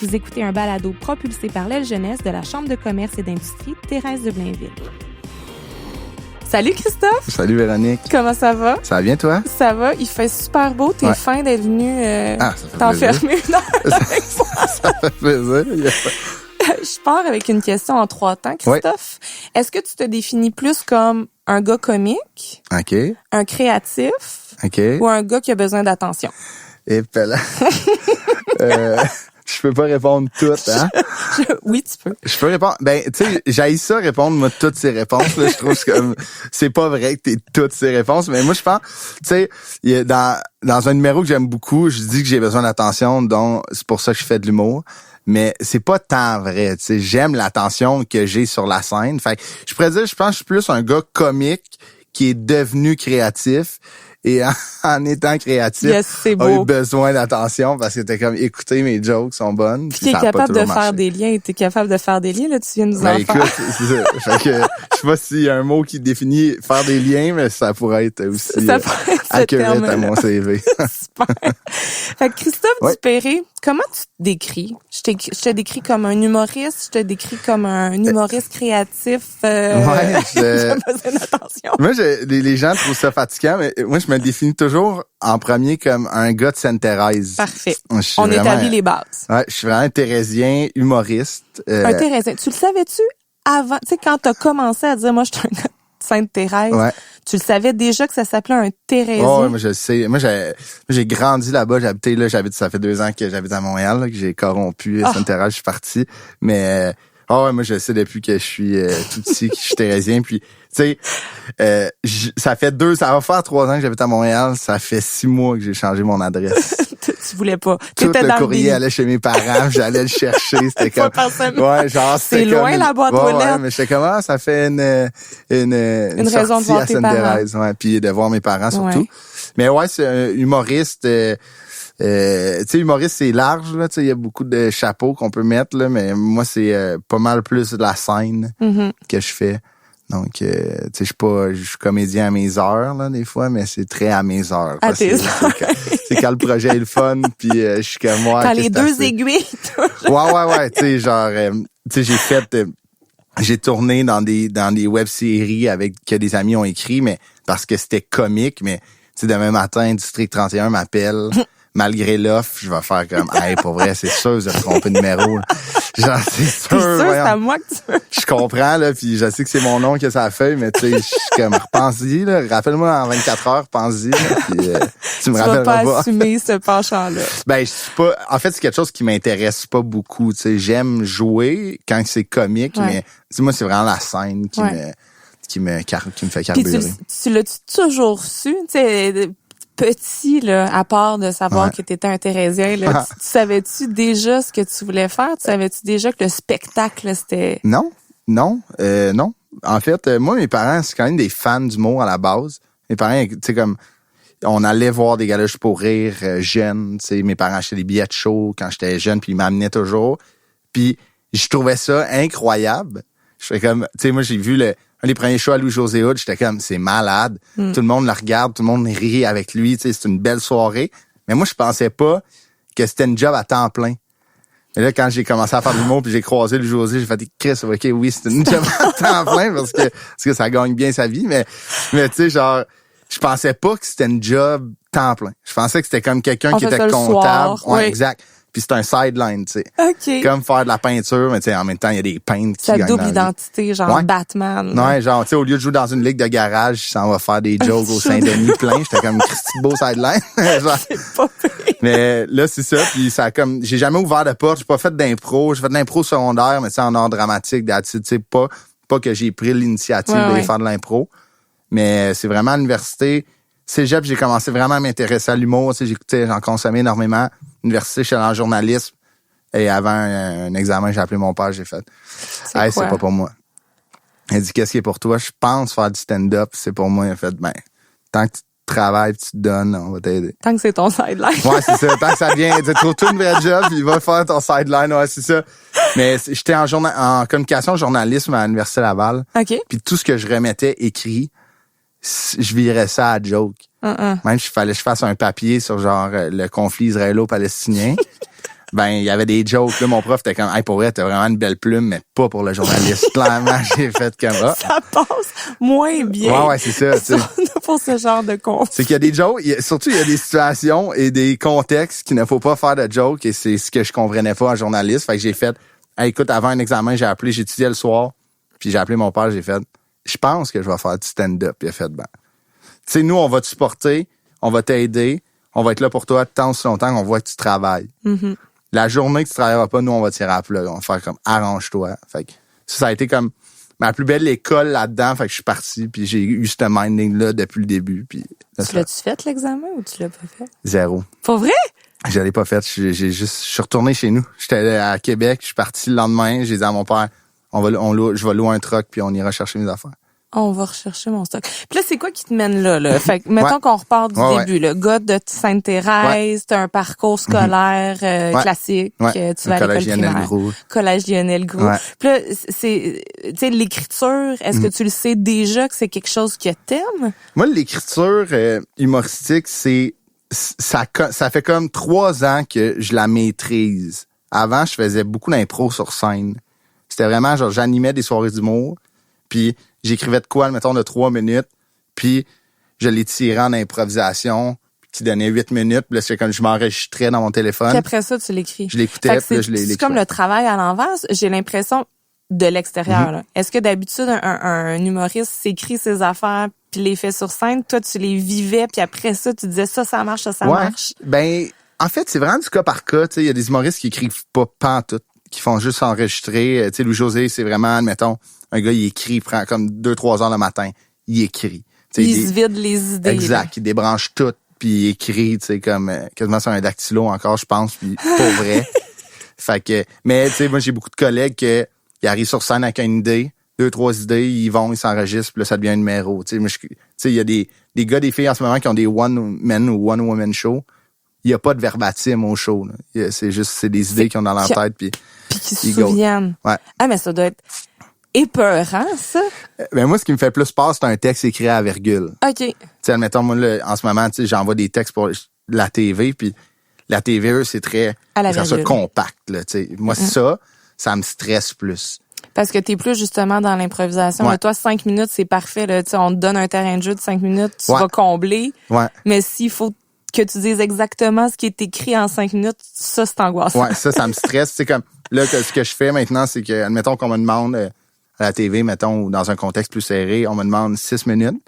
Vous écoutez un balado propulsé par l'aile jeunesse de la Chambre de commerce et d'industrie Thérèse de Blainville. Salut Christophe! Salut Véronique! Comment ça va? Ça va bien toi? Ça va, il fait super beau. T'es fin d'être venu t'enfermer une heure avec moi. Ça fait plaisir. Je pars avec une question en 3 temps, Christophe. Ouais. Est-ce que tu te définis plus comme un gars comique, un créatif ou un gars qui a besoin d'attention? Et puis là, je peux pas répondre toutes, hein? Oui, tu peux. Je peux répondre. Ben, tu sais, j'haïs ça répondre moi toutes ces réponses. Là, je trouve que c'est pas vrai que t'aies toutes ces réponses. Mais moi, je pense, tu sais, dans un numéro que j'aime beaucoup, je dis que j'ai besoin d'attention, donc c'est pour ça que je fais de l'humour. Mais c'est pas tant vrai, tu sais. J'aime l'attention que j'ai sur la scène. Fait que je pourrais dire, je pense que je suis plus un gars comique qui est devenu créatif. Et en étant créatif, a eu besoin d'attention parce que t'es comme, écoutez, mes jokes sont bonnes. Puis t'es capable de faire des liens. T'es capable de faire des liens, là, tu viens de nous en faire. Écoute, c'est ça. Fait que, je sais pas s'il y a un mot qui définit faire des liens, mais ça pourrait être aussi accurate à mon CV. Super. Fait que Christophe Dupéré, comment tu te décris? Je te décris comme un humoriste, je te décris comme un humoriste créatif. J'ai besoin d'attention. Moi, les gens trouvent ça fatigant, mais moi, je me définis toujours en premier comme un gars de Sainte-Thérèse. Parfait. On établit les bases. Ouais, je suis vraiment un thérésien, humoriste. Un thérésien. Tu le savais-tu avant? Tu sais, quand t'as commencé à dire, moi, je suis un gars de Sainte-Thérèse, tu le savais déjà que ça s'appelait un thérésien? Oh, moi, je le sais. Moi, j'ai grandi là-bas. Ça fait 2 ans que j'habite à Montréal, là, que j'ai corrompu Sainte-Thérèse, je suis parti. Mais, moi, je le sais depuis que je suis tout petit, que je suis thérésien. Puis, tu sais, ça va faire 3 ans que j'habite à Montréal. Ça fait 6 mois que j'ai changé mon adresse. Tu voulais pas. Tout le courrier allait chez mes parents, j'allais le chercher. C'était comme, genre, c'est loin comme la boîte aux lettres. Ouais, mais j'étais comme, ça fait une raison de voir tes parents. Ouais, puis de voir mes parents surtout. Ouais. Mais ouais, c'est un humoriste. Tu sais, humoriste, c'est large, là. Tu sais, il y a beaucoup de chapeaux qu'on peut mettre, là. Mais moi, c'est pas mal plus de la scène que je fais. Donc, tu sais, je suis comédien à mes heures, là, des fois, mais c'est très à mes heures. À tes heures. C'est quand le projet est le fun, puis je suis comme moi. Quand les 2 aiguilles. Ouais. Tu sais, genre, tu sais, j'ai tourné dans des web-séries que des amis ont écrit, mais parce que c'était comique, mais, tu sais, demain matin, District 31 m'appelle. Malgré l'offre, je vais faire comme, hey, pour vrai, c'est sûr, vous avez trompé de numéro. Genre, c'est sûr. C'est sûr, c'est à moi que tu veux. Je comprends, là, puis je sais que c'est mon nom qui a sa feuille, mais tu sais, je suis comme, repense-y, là. Rappelle-moi en 24 heures, repense-y, là, puis tu me rappelleras pas. Tu vas pas assumer ce penchant-là. Ben, en fait, c'est quelque chose qui m'intéresse pas beaucoup, tu sais. J'aime jouer quand c'est comique, mais, tu sais, moi, c'est vraiment la scène qui me fait carburer. Puis tu l'as-tu toujours su, tu sais, petit, là, à part de savoir que t'étais un thérésien, là, tu savais-tu déjà ce que tu voulais faire? Tu savais-tu déjà que le spectacle, c'était... Non. En fait, moi, mes parents, c'est quand même des fans d'humour à la base. Mes parents, tu sais, comme, on allait voir des galas pour rire jeunes, tu sais, mes parents achetaient des billets de show quand j'étais jeune, puis ils m'amenaient toujours. Puis, je trouvais ça incroyable. Je fais comme, tu sais, moi, j'ai vu un des premiers shows à Louis-José Hood, j'étais comme, c'est malade. Tout le monde le regarde, tout le monde rit avec lui, tu sais, c'est une belle soirée. Mais moi, je pensais pas que c'était une job à temps plein. Et là, quand j'ai commencé à faire de l'humour puis j'ai croisé Louis-José, j'ai fait, Chris, OK, oui, c'est une job à temps plein parce que ça gagne bien sa vie. Mais tu sais, genre, je pensais pas que c'était une job temps plein. Je pensais que c'était comme quelqu'un qui était comptable. Ouais, exact. Puis c'est un sideline, tu sais. OK. Comme faire de la peinture, mais tu sais, en même temps, il y a des peintres qui gagnent. Sa double identité, genre Batman. Ouais, genre, tu sais, au lieu de jouer dans une ligue de garage, ça va faire des jokes au Saint-Denis plein. J'étais comme Christy beau sideline. Genre. C'est pas pire. Mais là, c'est ça. Puis ça comme, j'ai jamais ouvert de porte. J'ai pas fait d'impro. J'ai fait de l'impro secondaire, mais tu sais, en art dramatique, tu sais, pas que j'ai pris l'initiative d'aller faire de l'impro. Mais c'est vraiment à l'université. Cégep, j'ai commencé vraiment à m'intéresser à l'humour. Tu sais, j'écoutais, j'en consommais énormément. Université, je suis allé en journalisme. Et avant un examen, j'ai appelé mon père, j'ai fait « Hey, c'est pas pour moi. » Il a dit « Qu'est-ce qui est pour toi? » Je pense faire du stand-up, c'est pour moi. Il a fait « Ben, tant que tu travailles, tu te donnes, on va t'aider. » Tant que c'est ton sideline. Ouais, c'est ça. Tant que ça vient, tu trouves une vraie job, puis il va faire ton sideline. Ouais, c'est ça. Mais j'étais en communication journalisme à l'Université Laval. OK. Puis tout ce que je remettais écrit, je virais ça à joke. Même s'il fallait que je fasse un papier sur genre le conflit israélo-palestinien. Ben, il y avait des jokes. Là, mon prof était comme, hey, pour vrai, t'as vraiment une belle plume, mais pas pour le journaliste. Clairement, j'ai fait comme ça. Ça passe moins bien. Ouais, c'est ça, tu sais. Pour ce genre de con. C'est qu'il y a des jokes, surtout il y a des situations et des contextes qu'il ne faut pas faire de jokes et c'est ce que je comprenais pas en journaliste. Fait que j'ai fait, hey, écoute, avant un examen, j'étudiais le soir, puis j'ai appelé mon père, j'ai fait, je pense que je vais faire du stand-up. Il a fait, ben, tu sais, nous, on va te supporter, on va t'aider, on va être là pour toi tant si longtemps qu'on voit que tu travailles. Mm-hmm. La journée que tu travailleras pas, nous, on va tirer à plat. On va faire comme, arrange-toi. Fait que ça a été comme ma plus belle école là-dedans. Fait que je suis parti, puis j'ai eu ce minding-là depuis le début. Puis là, tu l'as-tu fait, l'examen, ou tu l'as pas fait? 0. Pour vrai? Je l'ai pas fait. Je suis retourné chez nous. J'étais allé à Québec. Je suis parti le lendemain. J'ai dit à mon père, je vais louer un truck, puis on ira chercher mes affaires. On va rechercher mon stock. Puis là, c'est quoi qui te mène là? Fait que, mettons qu'on repart du début, le gars de Sainte-Thérèse, t'as un parcours scolaire classique, tu vas à l'école primaire. Collège Lionel Groulx. Ouais. Puis là, c'est, tu sais, l'écriture, est-ce que tu le sais déjà que c'est quelque chose que t'aimes? Moi, l'écriture humoristique, ça fait comme 3 ans que je la maîtrise. Avant, je faisais beaucoup d'impro sur scène. C'était vraiment, genre, j'animais des soirées d'humour, puis j'écrivais de quoi, mettons, de 3 minutes, puis je les tirais en improvisation, qui donnait 8 minutes, puis là, c'est comme je m'enregistrais dans mon téléphone. Puis après ça, tu l'écris. Je l'écoutais, puis là, je l'écrivais. C'est comme le travail à l'envers, j'ai l'impression, de l'extérieur. Là. Est-ce que d'habitude, un humoriste s'écrit ses affaires, puis les fait sur scène, toi, tu les vivais, puis après ça, tu disais ça marche, ça marche? Ben, en fait, c'est vraiment du cas par cas. Il y a des humoristes qui écrivent pas pantoute, qui font juste enregistrer. Tu sais, Louis-José, c'est vraiment, admettons, un gars, il écrit, il prend comme 2-3 heures le matin, il écrit. Il se vide les idées. Exact, là. Il débranche tout, puis il écrit, tu sais, comme quasiment sur un dactylo encore, je pense, puis pour vrai. Fait que, mais tu sais, moi, j'ai beaucoup de collègues qui arrivent sur scène avec une idée, 2-3 idées, ils s'enregistrent, puis là, ça devient un numéro. Tu sais, il y a des gars, des filles en ce moment qui ont des one-man ou one-woman show. Il y a pas de verbatim au show. Là. C'est des idées qu'ils ont dans leur tête, puis qui se souviennent. Ouais. Ah, mais ça doit être épeurant, ça. Ben moi, ce qui me fait plus peur, c'est un texte écrit à virgule. OK. Tu sais, admettons, moi, en ce moment, tu sais, j'envoie des textes pour la TV, puis la TV, eux, c'est très ça compact. Là, tu sais. Moi, ça me stresse plus. Parce que t'es plus justement dans l'improvisation. Ouais. Toi, 5 minutes, c'est parfait. Là. On te donne un terrain de jeu de 5 minutes, tu vas combler. Ouais. Mais s'il faut que tu dises exactement ce qui est écrit en 5 minutes, ça, c'est angoissant. Ouais, ça me stresse. C'est comme là, ce que je fais maintenant, c'est que, admettons qu'on me demande à la TV, mettons, ou dans un contexte plus serré, on me demande 6 minutes,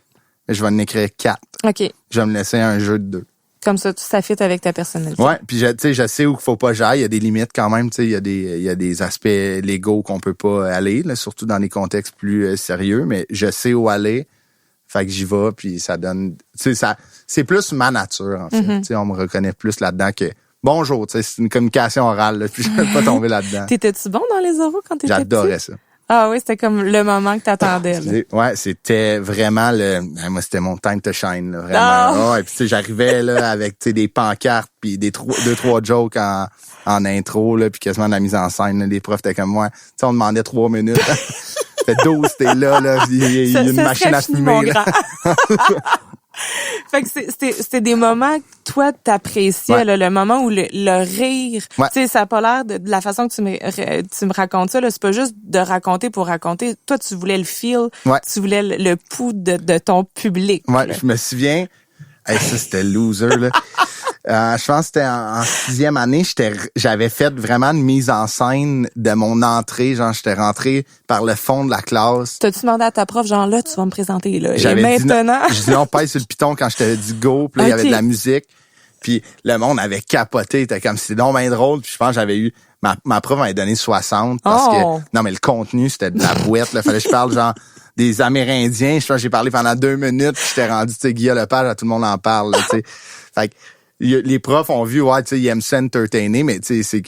mais je vais en écrire 4. OK. Je vais me laisser un jeu de 2. Comme ça, ça fit avec ta personnalité. Ouais, puis je sais où il faut pas j'aille, il y a des limites quand même, tu sais, il y a des aspects légaux qu'on peut pas aller, là, surtout dans des contextes plus sérieux, mais je sais où aller. Fait que j'y vais, puis ça donne, tu sais, c'est plus ma nature en fait. Tu sais, on me reconnaît plus là-dedans que bonjour, tu sais, c'est une communication orale, là, puis je vais pas tomber là-dedans. T'étais-tu bon dans les oraux quand t'étais petit? J'adorais ça. Ah oui, c'était comme le moment que t'attendais. Ouais, c'était vraiment moi c'était mon time to shine, là, vraiment. Ouais, puis tu sais, j'arrivais là avec des pancartes puis 2-3 jokes en intro là, puis quasiment de la mise en scène. Là, les profs étaient comme moi. Tu sais, on demandait 3 minutes. Fait 12, t'es là, il y a une machine à fumer. Là. Fait que c'était des moments que toi t'appréciais, là, le moment où le rire, tu sais, ça a pas l'air de la façon que tu me racontes ça, là, c'est pas juste de raconter pour raconter. Toi, tu voulais le feel, tu voulais le pouls de ton public. Ouais, là. Je me souviens, ça c'était loser, là. Je pense que c'était en 6e année, j'avais fait vraiment une mise en scène de mon entrée, genre j'étais rentré par le fond de la classe. T'as-tu demandé à ta prof, genre là, tu vas me présenter, là, j'avais et maintenant? J'ai dit non, pèse sur le piton quand je t'avais dit go, puis là, il y avait de la musique, puis le monde avait capoté, c'était comme c'était donc bien drôle, puis je pense que j'avais eu, ma prof m'avait donné 60, parce que, non mais le contenu, c'était de la bouette, là, fallait que je parle genre des Amérindiens, je pense que j'ai parlé pendant 2 minutes, puis j'étais rendu, tu sais, Guillaume Lepage, tout le monde en parle, tu sais. Fait que, les profs ont vu, tu sais, ils aiment s'entertainer, mais tu sais,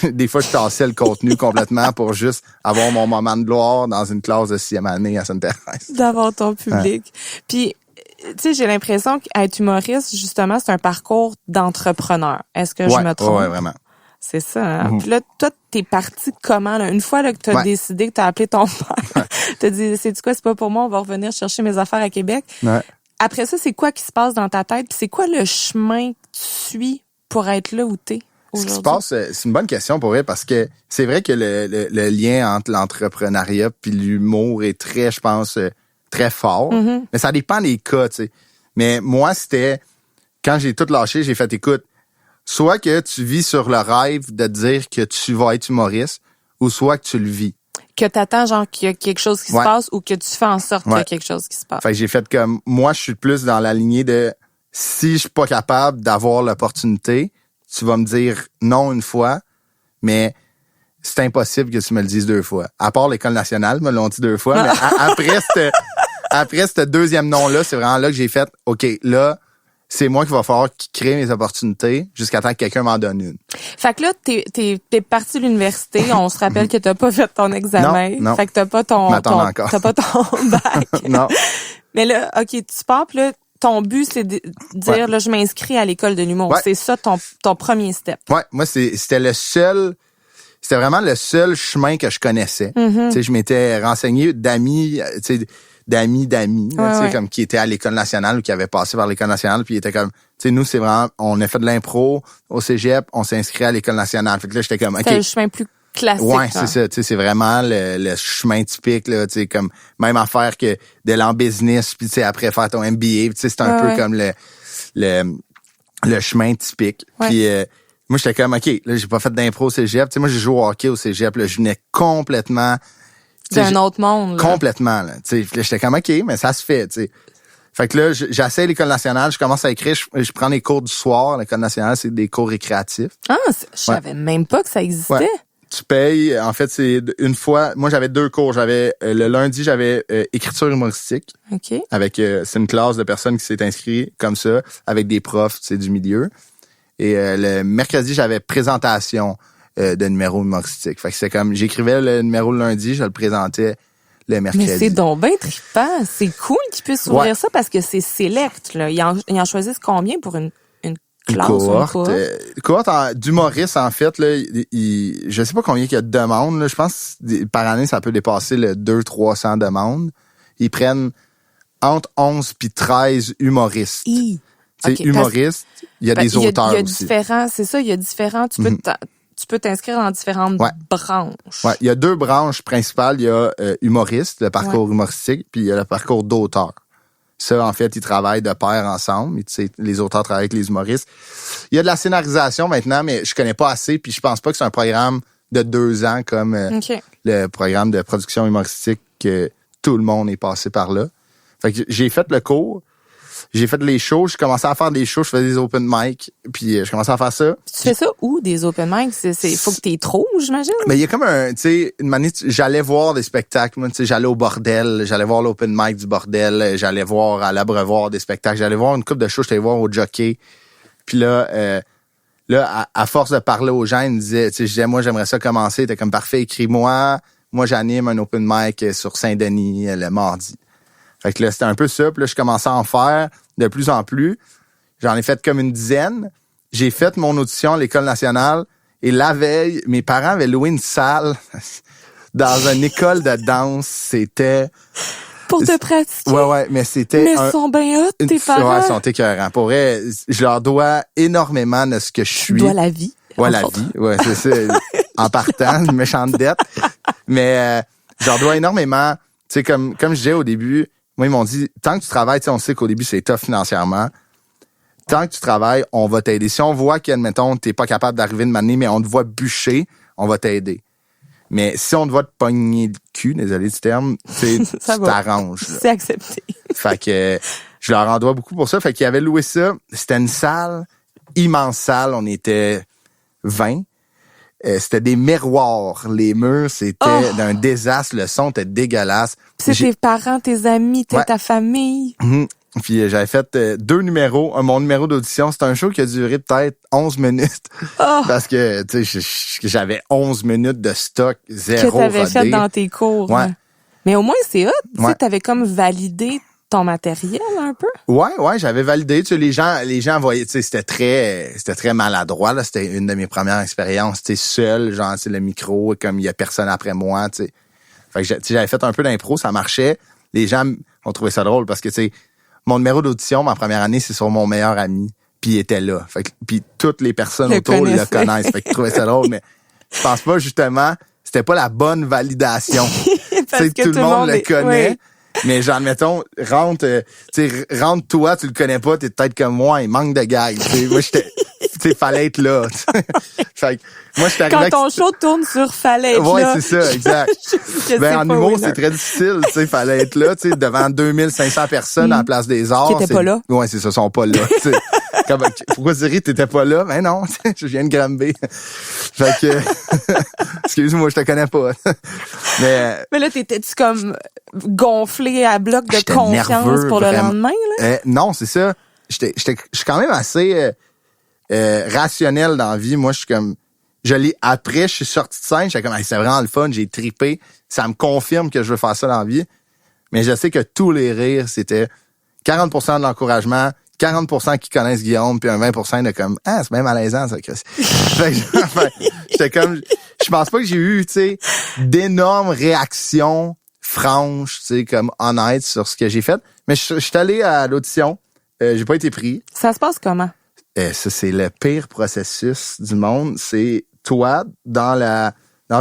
c'est des fois, je tassais le contenu complètement pour juste avoir mon moment de gloire dans une classe de 6e année à Sainte-Thérèse. D'avoir ton public. Puis, tu sais, j'ai l'impression qu'être humoriste, justement, c'est un parcours d'entrepreneur. Est-ce que je me trompe? Ouais, vraiment. C'est ça. Hein? Puis là, toi, t'es parti comment, là? Une fois là, que t'as décidé, que t'as appelé ton père, t'as dit, c'est quoi, c'est pas pour moi, on va revenir chercher mes affaires à Québec. Ouais. Après ça, c'est quoi qui se passe dans ta tête? Puis c'est quoi le chemin que tu suis pour être là où t'es? Ce qui se passe, c'est une bonne question pour vrai, parce que c'est vrai que le lien entre l'entrepreneuriat puis l'humour est très, je pense, très fort. Mm-hmm. Mais ça dépend des cas, tu sais. Mais moi, c'était, quand j'ai tout lâché, j'ai fait, écoute, soit que tu vis sur le rêve de dire que tu vas être humoriste, ou soit que tu le vis. Que t'attends, genre, qu'il y a quelque chose qui se passe, ou que tu fais en sorte qu'il y a quelque chose qui se passe. Fait que j'ai fait comme, moi, je suis plus dans la lignée de, si je suis pas capable d'avoir l'opportunité, tu vas me dire non une fois, mais c'est impossible que tu me le dises 2 fois. À part l'École nationale, me l'ont dit 2 fois, mais après ce deuxième non-là, c'est vraiment là que j'ai fait, OK, là, c'est moi qui va falloir créer mes opportunités jusqu'à temps que quelqu'un m'en donne une. Fait que là, t'es parti de l'université. On se rappelle que t'as pas fait ton examen. Non. Fait que t'as pas ton bac. Non. Mais là, OK, tu pars, puis là, ton but, c'est de dire, là, je m'inscris à l'école de l'humour. Ouais. C'est ça ton premier step. Ouais, moi, c'était vraiment le seul chemin que je connaissais. Mm-hmm. Tu sais, je m'étais renseigné d'amis, tu sais, d'amis, tu sais, comme qui étaient à l'École nationale ou qui avaient passé par l'École nationale, puis ils étaient comme, tu sais, nous, c'est vraiment, on a fait de l'impro au cégep, on s'est inscrit à l'École nationale. Fait que là, j'étais comme, OK. C'est le chemin plus classique. Ouais, c'est ça, tu sais, c'est vraiment le chemin typique, là, tu sais, comme, même affaire que de l'en business, puis tu sais, après faire ton MBA, tu sais, c'est un peu comme le chemin typique. Ouais. Puis, moi, j'étais comme, OK, là, j'ai pas fait d'impro au cégep. Tu sais, moi, j'ai joué au hockey au cégep, là, je venais complètement... d'un autre monde, là. Complètement, là. Tu sais, j'étais comme, OK, mais ça se fait, tu sais. Fait que là, j'essaie l'École nationale, je commence à écrire, je prends les cours du soir. L'École nationale, c'est des cours récréatifs. Ah, je savais même pas que ça existait. Ouais. Tu payes, en fait, c'est une fois, moi, j'avais 2 cours. J'avais, le lundi, j'avais écriture humoristique. OK. Avec, c'est une classe de personnes qui s'est inscrite comme ça, avec des profs, tu sais, du milieu. Et le mercredi, j'avais présentation de numéro humoristique. Fait que c'est comme, j'écrivais le numéro le lundi, je le présentais le mercredi. Mais c'est donc bien trippant. C'est cool qu'ils puissent ouvrir ça parce que c'est select, là. Ils en choisissent combien pour une classe cohorte d'humoristes, en fait, là, je sais pas combien il y a de demandes, là. Je pense que par année, ça peut dépasser le 200-300 demandes. Ils prennent entre 11 puis 13 humoristes. C'est humoriste, il y a des auteurs aussi. Il y a différents, c'est ça, il y a différents, tu peux t'inscrire dans différentes branches. Ouais, il y a 2 branches principales, il y a humoriste, le parcours humoristique, puis il y a le parcours d'auteur. Ça, en fait, ils travaillent de pair ensemble. Et, tu sais, les auteurs travaillent avec les humoristes. Il y a de la scénarisation maintenant, mais je connais pas assez, puis je pense pas que c'est un programme de 2 ans comme le programme de production humoristique que tout le monde est passé par là. Fait que j'ai fait le cours. J'ai fait les shows, j'ai commencé à faire des shows, je faisais des open mic, puis je commençais à faire ça. Tu fais ça où, des open mic? Faut que t'es trop, j'imagine? Mais il y a comme tu sais, une manière, j'allais voir des spectacles, moi, tu sais, j'allais au bordel, j'allais voir l'open mic du bordel, j'allais voir à l'Abreuvoir des spectacles, j'allais voir une couple de shows, j'allais voir au Jockey. Puis là, à force de parler aux gens, ils me disaient, tu sais, je disais, moi, j'aimerais ça commencer, t'es comme parfait, écris-moi. Moi, j'anime un open mic sur Saint-Denis le mardi. Fait que là, c'était un peu ça. Puis là, je commençais à en faire de plus en plus. J'en ai fait comme une dizaine. J'ai fait mon audition à l'École nationale. Et la veille, mes parents avaient loué une salle dans une école de danse. C'était... Pour te pratiquer? Ouais, mais c'était... Mais ils sont bien hot, tes parents. Ouais, ils sont écœurants. Pour vrai, je leur dois énormément de ce que je suis. Tu dois la vie. Ouais, la vie. Ouais, c'est ça. En partant, une méchante dette. Mais je leur dois énormément. Tu sais, comme je disais au début... Moi, ils m'ont dit, tant que tu travailles, tu sais, on sait qu'au début, c'est tough financièrement. Tant que tu travailles, on va t'aider. Si on voit qu'admettons, t'es pas capable d'arriver de m'amener, mais on te voit bûcher, on va t'aider. Mais si on te voit te pogner le cul, désolé du terme, tu t'arranges. C'est accepté. Fait que je leur en dois beaucoup pour ça. Fait qu'ils avaient loué ça. C'était une salle, immense salle. On était 20. C'était des miroirs. Les murs, c'était d'un désastre. Le son était dégueulasse. C'est tes parents, tes amis, ta famille. Mm-hmm. Puis j'avais fait 2 numéros. Mon numéro d'audition, c'était un show qui a duré peut-être 11 minutes. Parce que tu sais, j'avais 11 minutes de stock, zéro que t'avais rodé. Fait dans tes cours. Ouais. Mais au moins, c'est hot. Tu sais, t'avais comme validé ton matériel un peu. Ouais, j'avais validé. Tu sais, les gens voyaient, tu sais, c'était très maladroit, là. C'était une de mes premières expériences, tu sais, seul, genre, c'est le micro, comme il y a personne après moi, tu sais. Fait que j'avais fait un peu d'impro, ça marchait. Les gens ont trouvé ça drôle parce que, tu sais, mon numéro d'audition, ma première année, c'est sur mon meilleur ami. puis il était là. Fait que, puis toutes les personnes autour le connaissent. Fait qu'ils trouvaient ça drôle, mais je pense pas, justement, c'était pas la bonne validation. Parce que tout le monde le connaît. Oui. Mais genre, mettons, rentre toi, tu le connais pas, t'es peut-être comme moi, il manque de gags. Moi, fallait être là. Fait que, moi, j'étais arrivé. Quand ton show tourne sur fallait être là. Ouais, c'est ça, exact. En humour, c'est très difficile, fallait être là, devant 2500 personnes à la Place des Arts. Qui étaient pas là. Ouais, c'est ça, sont pas là. Pourquoi tu dirais t'étais pas là? Ben non, je viens de gramber. Fait que, excuse-moi, je te connais pas. Mais là, t'étais-tu comme gonflé à bloc de confiance nerveux, pour vraiment. le lendemain, là? Non, c'est ça. Je suis quand même assez rationnel dans la vie. Moi, je suis comme, après, je suis sorti de scène, j'étais comme, c'est vraiment le fun, j'ai trippé. Ça me confirme que je veux faire ça dans la vie. Mais je sais que tous les rires, c'était 40% de l'encouragement, 40% qui connaissent Guillaume, puis un 20% de comme, c'est bien malaisant, ça, Chris. J'étais comme, je pense pas que j'ai eu, d'énormes réactions franches, comme honnêtes sur ce que j'ai fait. Mais je suis allé à l'audition, j'ai pas été pris. Ça se passe comment? Ça, c'est le pire processus du monde. C'est toi dans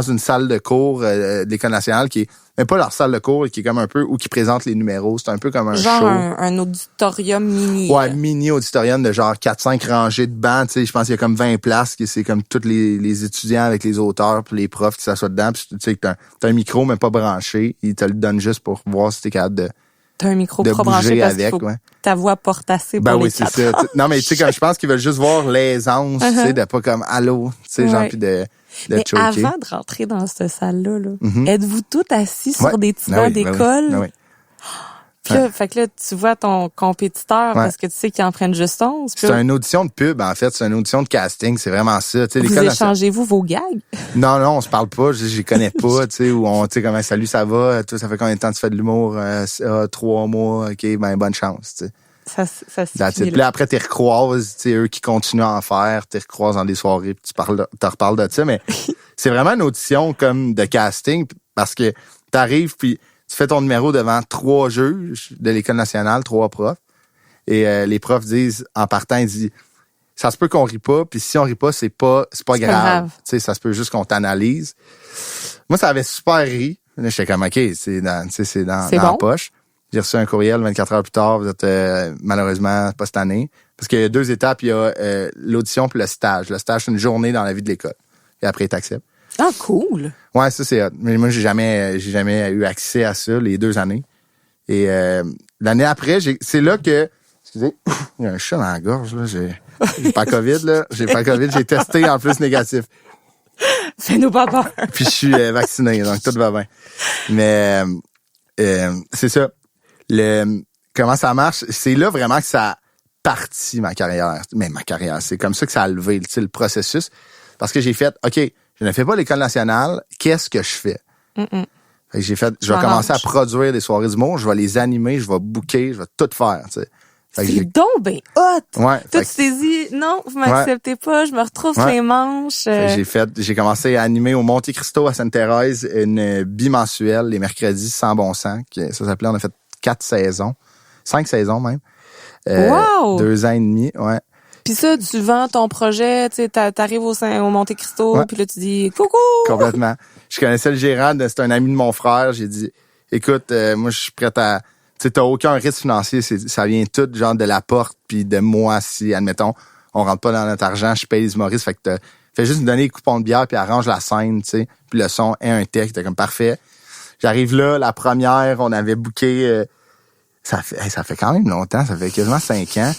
une salle de cours de l'École nationale qui est mais pas leur salle de cours, qui est comme un peu où qui présente les numéros. C'est un peu comme un genre show. un auditorium mini. Ouais, mini auditorium de genre 4-5 rangées de bancs. Tu sais, je pense qu'il y a comme 20 places, qui c'est comme tous les étudiants avec les auteurs puis les profs qui s'assoient dedans. Puis tu sais que t'as un micro mais pas branché. Ils te le donnent juste pour voir si t'es capable de. T'as un micro de pas branché parce qu'il faut ouais. Ta voix porte assez pour ben les oui, c'est 4 ça. Non, mais tu sais, comme je pense qu'ils veulent juste voir l'aisance, tu sais, de pas comme allô, tu sais, genre, puis de mais choquer. avant de rentrer dans cette salle-là, êtes-vous tous assis sur des petits Ben bancs oui, d'école? Ben oui. Puis là, fait que là, tu vois ton compétiteur parce que tu sais qu'il en prenne juste 11. C'est une audition de pub, en fait. C'est une audition de casting. C'est vraiment ça. Tu sais, vous échangez-vous vos gags? Non, on se parle pas. Je les connais pas, tu sais, ou on, tu sais, comment salut, ça va? Toi, ça fait combien de temps que tu fais de l'humour? 3 mois. OK, ben, bonne chance, tu sais. Ça suffit. Puis là, après, t'es recroises, tu sais, eux qui continuent à en faire, t'es recroises dans des soirées, puis tu reparles de ça. Mais c'est vraiment une audition comme de casting parce que t'arrives, puis tu fais ton numéro devant 3 juges de l'École nationale, 3 profs. Et les profs disent, en partant, ils disent, ça se peut qu'on rit pas, puis si on rit pas, c'est pas grave. Tu sais, ça se peut juste qu'on t'analyse. Moi, ça avait super ri. Là, j'étais comme, OK, c'est dans la poche. J'ai reçu un courriel 24 heures plus tard, vous êtes malheureusement pas cette année. Parce qu'il y a 2 étapes, il y a l'audition puis le stage. Le stage, c'est une journée dans la vie de l'école. Et après, ils t'acceptent. Ah, cool! Ouais, ça, c'est hot. Mais moi, j'ai jamais eu accès à ça les 2 années. Et l'année après, c'est là que... Excusez, il y a un chat dans la gorge, là. J'ai pas COVID, là. J'ai pas COVID, j'ai testé en plus négatif. Fais-nous pas peur. Puis je suis vacciné, donc tout va bien. Mais c'est ça. Comment ça marche? C'est là vraiment que ça a parti ma carrière. Mais ma carrière, c'est comme ça que ça a levé, tu sais, le processus. Parce que j'ai fait, OK, je ne fais pas l'École nationale, qu'est-ce que je fais? Fait que j'ai fait, je vais commencer à produire des soirées d'humour, je vais les animer, je vais booker, je vais tout faire, tu sais. C'est donc ben hot! Ouais. Toi, tu t'es dit, non, vous m'acceptez pas, je me retrouve sur les manches. J'ai commencé à animer au Monte Cristo à Sainte-Thérèse une bimensuelle les mercredis sans bon sens. Ça s'appelait, on a fait 4 saisons. 5 saisons même. Wow! 2 ans et demi, ouais. Puis ça, tu vends ton projet, tu sais, t'arrives au Monte Cristo, puis là, tu dis « Coucou! » Complètement. Je connaissais le gérant, c'était un ami de mon frère. J'ai dit, écoute, moi, je suis prête à... Tu sais, t'as aucun risque financier. Ça vient tout, genre, de la porte, puis de moi, si, admettons, on rentre pas dans notre argent, je paye les humoristes. Fait que fais juste me donner les coupons de bière, puis arrange la scène, tu sais. Puis le son et un texte, t'es comme parfait. J'arrive là, la première, on avait booké... Ça fait quand même longtemps, ça fait quasiment 5 ans.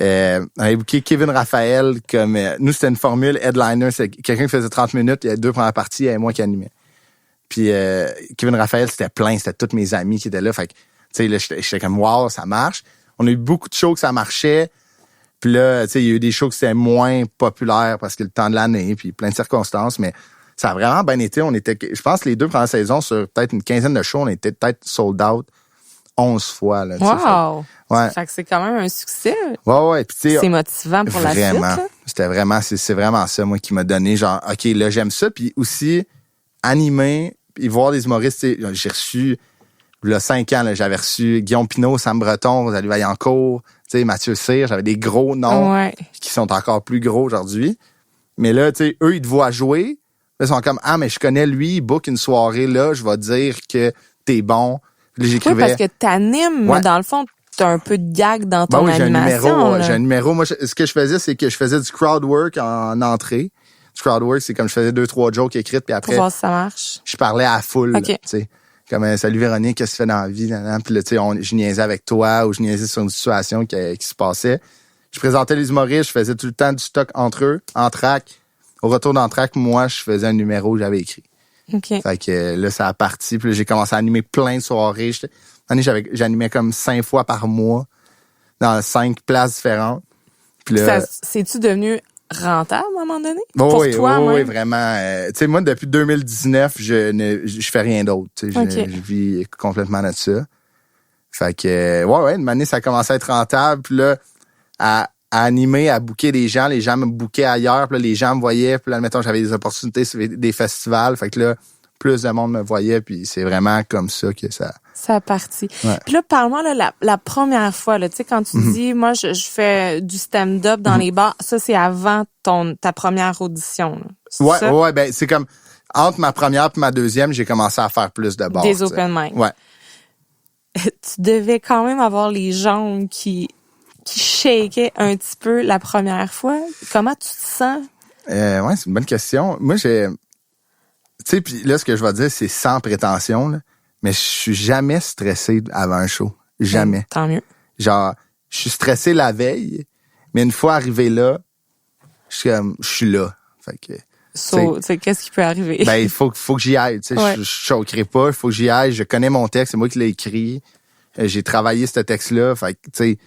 On avait booké Kevin Raphaël comme... nous, c'était une formule headliner. C'est quelqu'un qui faisait 30 minutes, il y avait 2 premières parties, et moi qui animais. Puis Kevin Raphaël, c'était plein, c'était tous mes amis qui étaient là. Fait que, tu sais, là, j'étais comme, wow, ça marche. On a eu beaucoup de shows que ça marchait. Puis là, tu sais, il y a eu des shows qui étaient moins populaires parce que le temps de l'année, puis plein de circonstances, mais ça a vraiment bien été. On était, je pense que les 2 premières saisons, sur peut-être une quinzaine de shows, on était peut-être sold out 11 fois. Là, wow! Ouais. Fait que c'est quand même un succès. Ouais. Puis, tu sais, c'est motivant pour la suite. Là. C'était vraiment, c'est vraiment ça, moi, qui m'a donné, genre, OK, là, j'aime ça. Puis aussi, animer, puis voir des humoristes. J'ai reçu, il y a 5 ans, là, j'avais reçu Guillaume Pinot, Sam Breton, Rosalie Vaillancourt, sais, Mathieu Cyr, j'avais des gros noms qui sont encore plus gros aujourd'hui. Mais là, tu sais, eux, ils te voient jouer. Là, ils sont comme, mais je connais lui, il book une soirée, là, je vais dire que t'es bon. Là, j'écrivais. Oui, parce que t'animes, mais dans le fond, t'as un peu de gag dans ton animation. J'ai un numéro. Moi, ce que je faisais, c'est que je faisais du crowd work en entrée. Du crowd work, c'est comme je faisais 2-3 jokes écrites, puis après. Pour voir si ça marche. Je parlais à la foule, tu sais. Comme, salut Véronique, qu'est-ce que tu fais dans la vie? Puis là, tu sais, je niaisais avec toi ou je niaisais sur une situation qui se passait. Je présentais les humoristes, je faisais tout le temps du stock entre eux, en track. Au retour d'entraque, moi, je faisais un numéro que j'avais écrit. Fait que là, ça a parti. Puis là, j'ai commencé à animer plein de soirées. J'animais comme 5 fois par mois dans 5 places différentes. Puis là, c'est-tu devenu rentable à un moment donné? Pour toi, oui, vraiment. Tu sais, moi, depuis 2019, je fais rien d'autre. Je vis complètement de ça. Fait que, une année, ça a commencé à être rentable. Puis là, à animer, à booker des gens. Les gens me bookaient ailleurs. Puis là, les gens me voyaient. Puis là, admettons, j'avais des opportunités sur des festivals. Fait que là, plus de monde me voyait. Puis c'est vraiment comme ça que ça... Ça a parti. Ouais. Puis là, parle-moi, là, la première fois, là, tu sais, quand tu dis, moi, je fais du stand-up dans les bars, ça, c'est avant ta première audition. Ouais, ben, c'est comme, entre ma première et ma deuxième, j'ai commencé à faire plus de bars. Des open mic. Ouais. Tu devais quand même avoir les jambes qui shakaient un petit peu la première fois. Comment tu te sens? Ouais, c'est une bonne question. Moi, tu sais, puis là, ce que je vais dire, c'est sans prétention, là. Mais je suis jamais stressé avant un show. Jamais. Tant mieux. Genre, je suis stressé la veille, mais une fois arrivé là, je suis là. Fait que, tu sais, qu'est-ce qui peut arriver? Ben, il faut que j'y aille. Tu sais, je choquerai pas, il faut que j'y aille. Je connais mon texte, c'est moi qui l'ai écrit. J'ai travaillé ce texte-là. Fait que, tu sais,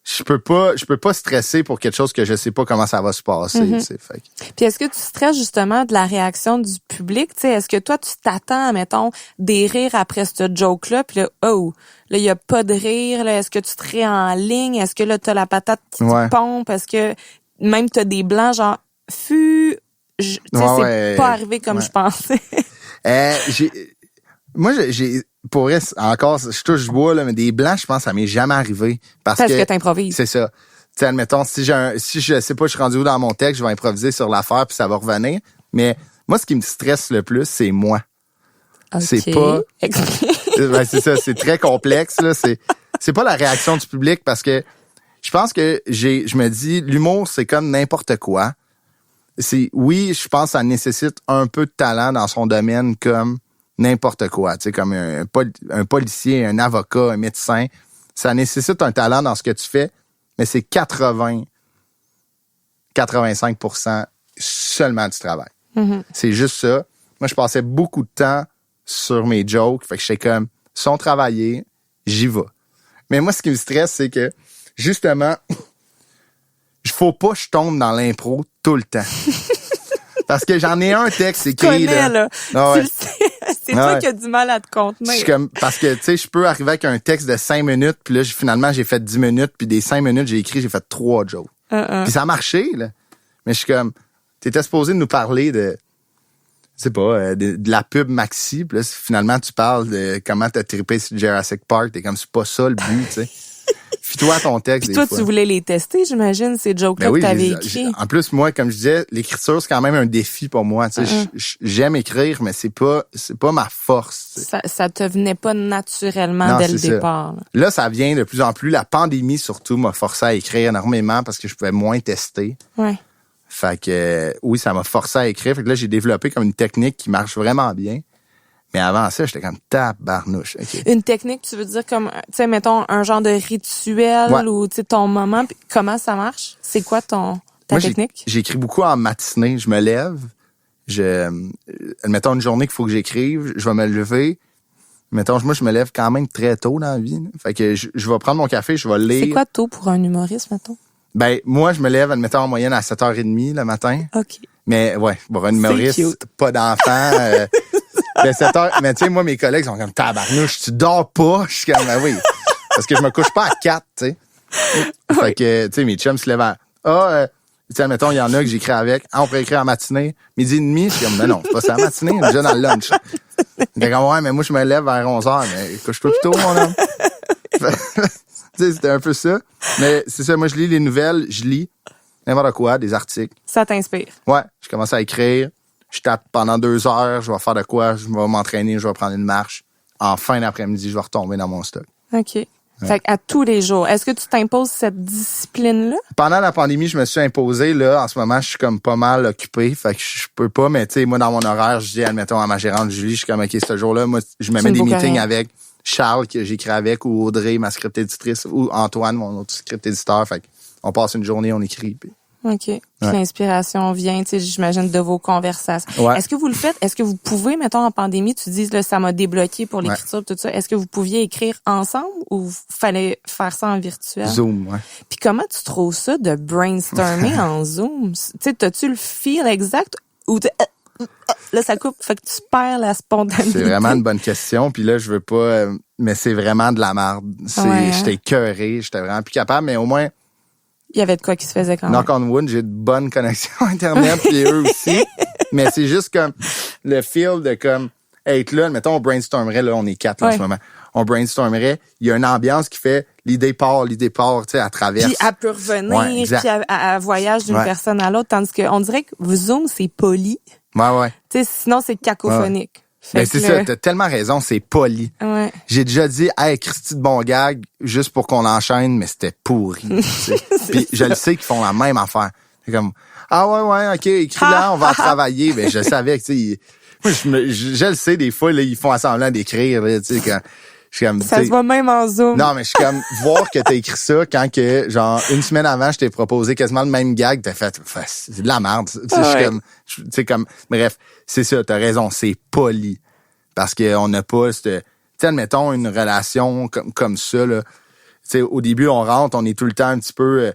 je peux pas stresser pour quelque chose que je sais pas comment ça va se passer. Fait que... Puis est-ce que tu stresses justement de la réaction du public? T'sais, est-ce que toi, tu t'attends, mettons, des rires après ce joke-là? Puis là, là, il y a pas de rire. Là, est-ce que tu te ris en ligne? Est-ce que là, t'as la patate qui te pompe? Est-ce que même t'as des blancs, genre, c'est pas arrivé comme je pensais. Moi, pour vrai, encore, je touche bois, là, mais des blancs, je pense que ça m'est jamais arrivé. Parce que t'improvises. C'est ça. Tu sais, admettons, si je sais pas, je suis rendu où dans mon texte, je vais improviser sur l'affaire puis ça va revenir. Mais moi, ce qui me stresse le plus, c'est moi. Okay. C'est pas... c'est ça, c'est très complexe, là. C'est pas la réaction du public parce que je pense que je me dis, l'humour, c'est comme n'importe quoi. Oui, je pense que ça nécessite un peu de talent dans son domaine comme n'importe quoi, tu sais, comme un policier, un avocat, un médecin. Ça nécessite un talent dans ce que tu fais, mais c'est 85% seulement du travail. C'est juste ça. Moi, je passais beaucoup de temps sur mes jokes, fait que j'étais comme, sont travaillés, j'y vais. Mais moi, ce qui me stresse, c'est que, justement, il faut pas que je tombe dans l'impro tout le temps. Parce que j'en ai un texte écrit. Là. Ah ouais. C'est toi qui as du mal à te contenir. Parce que, tu sais, je peux arriver avec un texte de 5 minutes, puis là, finalement, j'ai fait 10 minutes, puis des 5 minutes, j'ai fait 3 jokes. Puis ça a marché, là. Mais je suis comme, t'étais supposé nous parler de, je sais pas, de la pub Maxi, puis là, finalement, tu parles de comment t'as trippé sur Jurassic Park. T'es comme, c'est pas ça le but, tu sais. Fie-toi à ton texte. Puis toi, tu voulais les tester, j'imagine, ces jokes-là que t'avais écrits. En plus, moi, comme je disais, l'écriture, c'est quand même un défi pour moi. Tu sais, j'aime écrire, mais c'est pas ma force. Ça te venait pas naturellement dès le départ. Là, ça vient de plus en plus. La pandémie, surtout, m'a forcé à écrire énormément parce que je pouvais moins tester. Ouais. Fait que, oui, ça m'a forcé à écrire. Fait que là, j'ai développé comme une technique qui marche vraiment bien. Mais avant ça, j'étais comme tabarnouche. Okay. Une technique, tu veux dire comme, tu sais, mettons, un genre de rituel ou, tu sais, ton moment. Pis comment ça marche? C'est quoi ta technique? J'écris beaucoup en matinée. Je me lève. Admettons une journée qu'il faut que j'écrive. Je vais me lever. Mettons, moi, je me lève quand même très tôt dans la vie. Là. Fait que je vais prendre mon café, je vais lire. C'est quoi tôt pour un humoriste, mettons? Ben, moi, je me lève, admettons, en moyenne à 7h30 le matin. OK. Mais, ouais, pour un humoriste, pas d'enfant. Ben, 7h, mais tu sais, moi, mes collègues sont comme, tabarnouche, tu dors pas? Je suis comme, ben oui. Parce que je me couche pas à 4, tu sais. Fait que, tu sais, mes chums se lèvent à, tu sais, admettons, il y en a que j'écris avec. On pourrait écrire en matinée. Midi et demi, je suis comme, ben non, c'est pas ça, la matinée, on est déjà dans le lunch. T'es comme, ouais, mais moi, je me lève vers 11h, mais couche-toi plus tôt, mon homme. sais, c'était un peu ça. Mais c'est ça, moi, je lis les nouvelles, je lis n'importe quoi, des articles. Ça t'inspire? Ouais, je commence à écrire. Je tape pendant 2 heures, je vais faire de quoi, je vais m'entraîner, je vais prendre une marche. En fin d'après-midi, je vais retomber dans mon stock. OK. Ouais. Fait qu'à tous les jours, est-ce que tu t'imposes cette discipline-là? Pendant la pandémie, je me suis imposé. Là, en ce moment, je suis comme pas mal occupé. Fait que je peux pas, mais tu sais, moi, dans mon horaire, je dis, admettons, à ma gérante Julie, je suis comme, OK, ce jour-là, moi, je me mets des meetings avec Charles, que j'écris avec, ou Audrey, ma script éditrice, ou Antoine, mon autre script éditeur. Fait qu'on passe une journée, on écrit. Puis... OK. Puis l'inspiration vient, tu sais, j'imagine, de vos conversations. Ouais. Est-ce que vous le faites? Est-ce que vous pouvez, mettons, en pandémie, tu dis, là, ça m'a débloqué pour l'écriture, tout ça. Est-ce que vous pouviez écrire ensemble ou fallait faire ça en virtuel? Zoom, ouais. Puis comment tu trouves ça de brainstormer en Zoom? Tu sais, t'as-tu le feel exact ou là, ça coupe, fait que tu perds la spontanéité? C'est vraiment une bonne question. Puis là, je veux pas... mais c'est vraiment de la merde. J'étais écœuré, j'étais vraiment plus capable, mais au moins... Il y avait de quoi qui se faisait quand même. Knock on wood, j'ai de bonnes connexions Internet, puis eux aussi. Mais c'est juste comme le feel de comme être là. Mettons, on brainstormerait, là, on est 4 en ce moment. On brainstormerait. Il y a une ambiance qui fait l'idée part, tu sais, à travers. Puis elle peut revenir, puis elle voyage d'une personne à l'autre. Tandis qu'on dirait que Zoom, c'est poli. Ouais. Tu sais, sinon, c'est cacophonique. Ouais. Ben c'est ça, t'as tellement raison, c'est poli. Ouais. J'ai déjà dit, hey, Christy de bon gag, juste pour qu'on enchaîne, mais c'était pourri. Puis je le sais qu'ils font la même affaire. C'est comme, ah ouais, ok, écris-là, on va travailler. Ben je savais que, tu sais, je le sais, des fois, là, ils font semblant d'écrire, tu sais, quand... Comme, ça se voit même en Zoom. Non, mais je suis comme, voir que t'as écrit ça quand que, genre, une semaine avant, je t'ai proposé quasiment le même gag, t'as fait, c'est de la merde. Tu sais, je suis comme, tu sais, comme, bref, c'est ça, t'as raison, c'est poli. Parce qu'on n'a pas, tu sais, admettons, une relation comme ça, là. Tu sais, au début, on rentre, on est tout le temps un petit peu,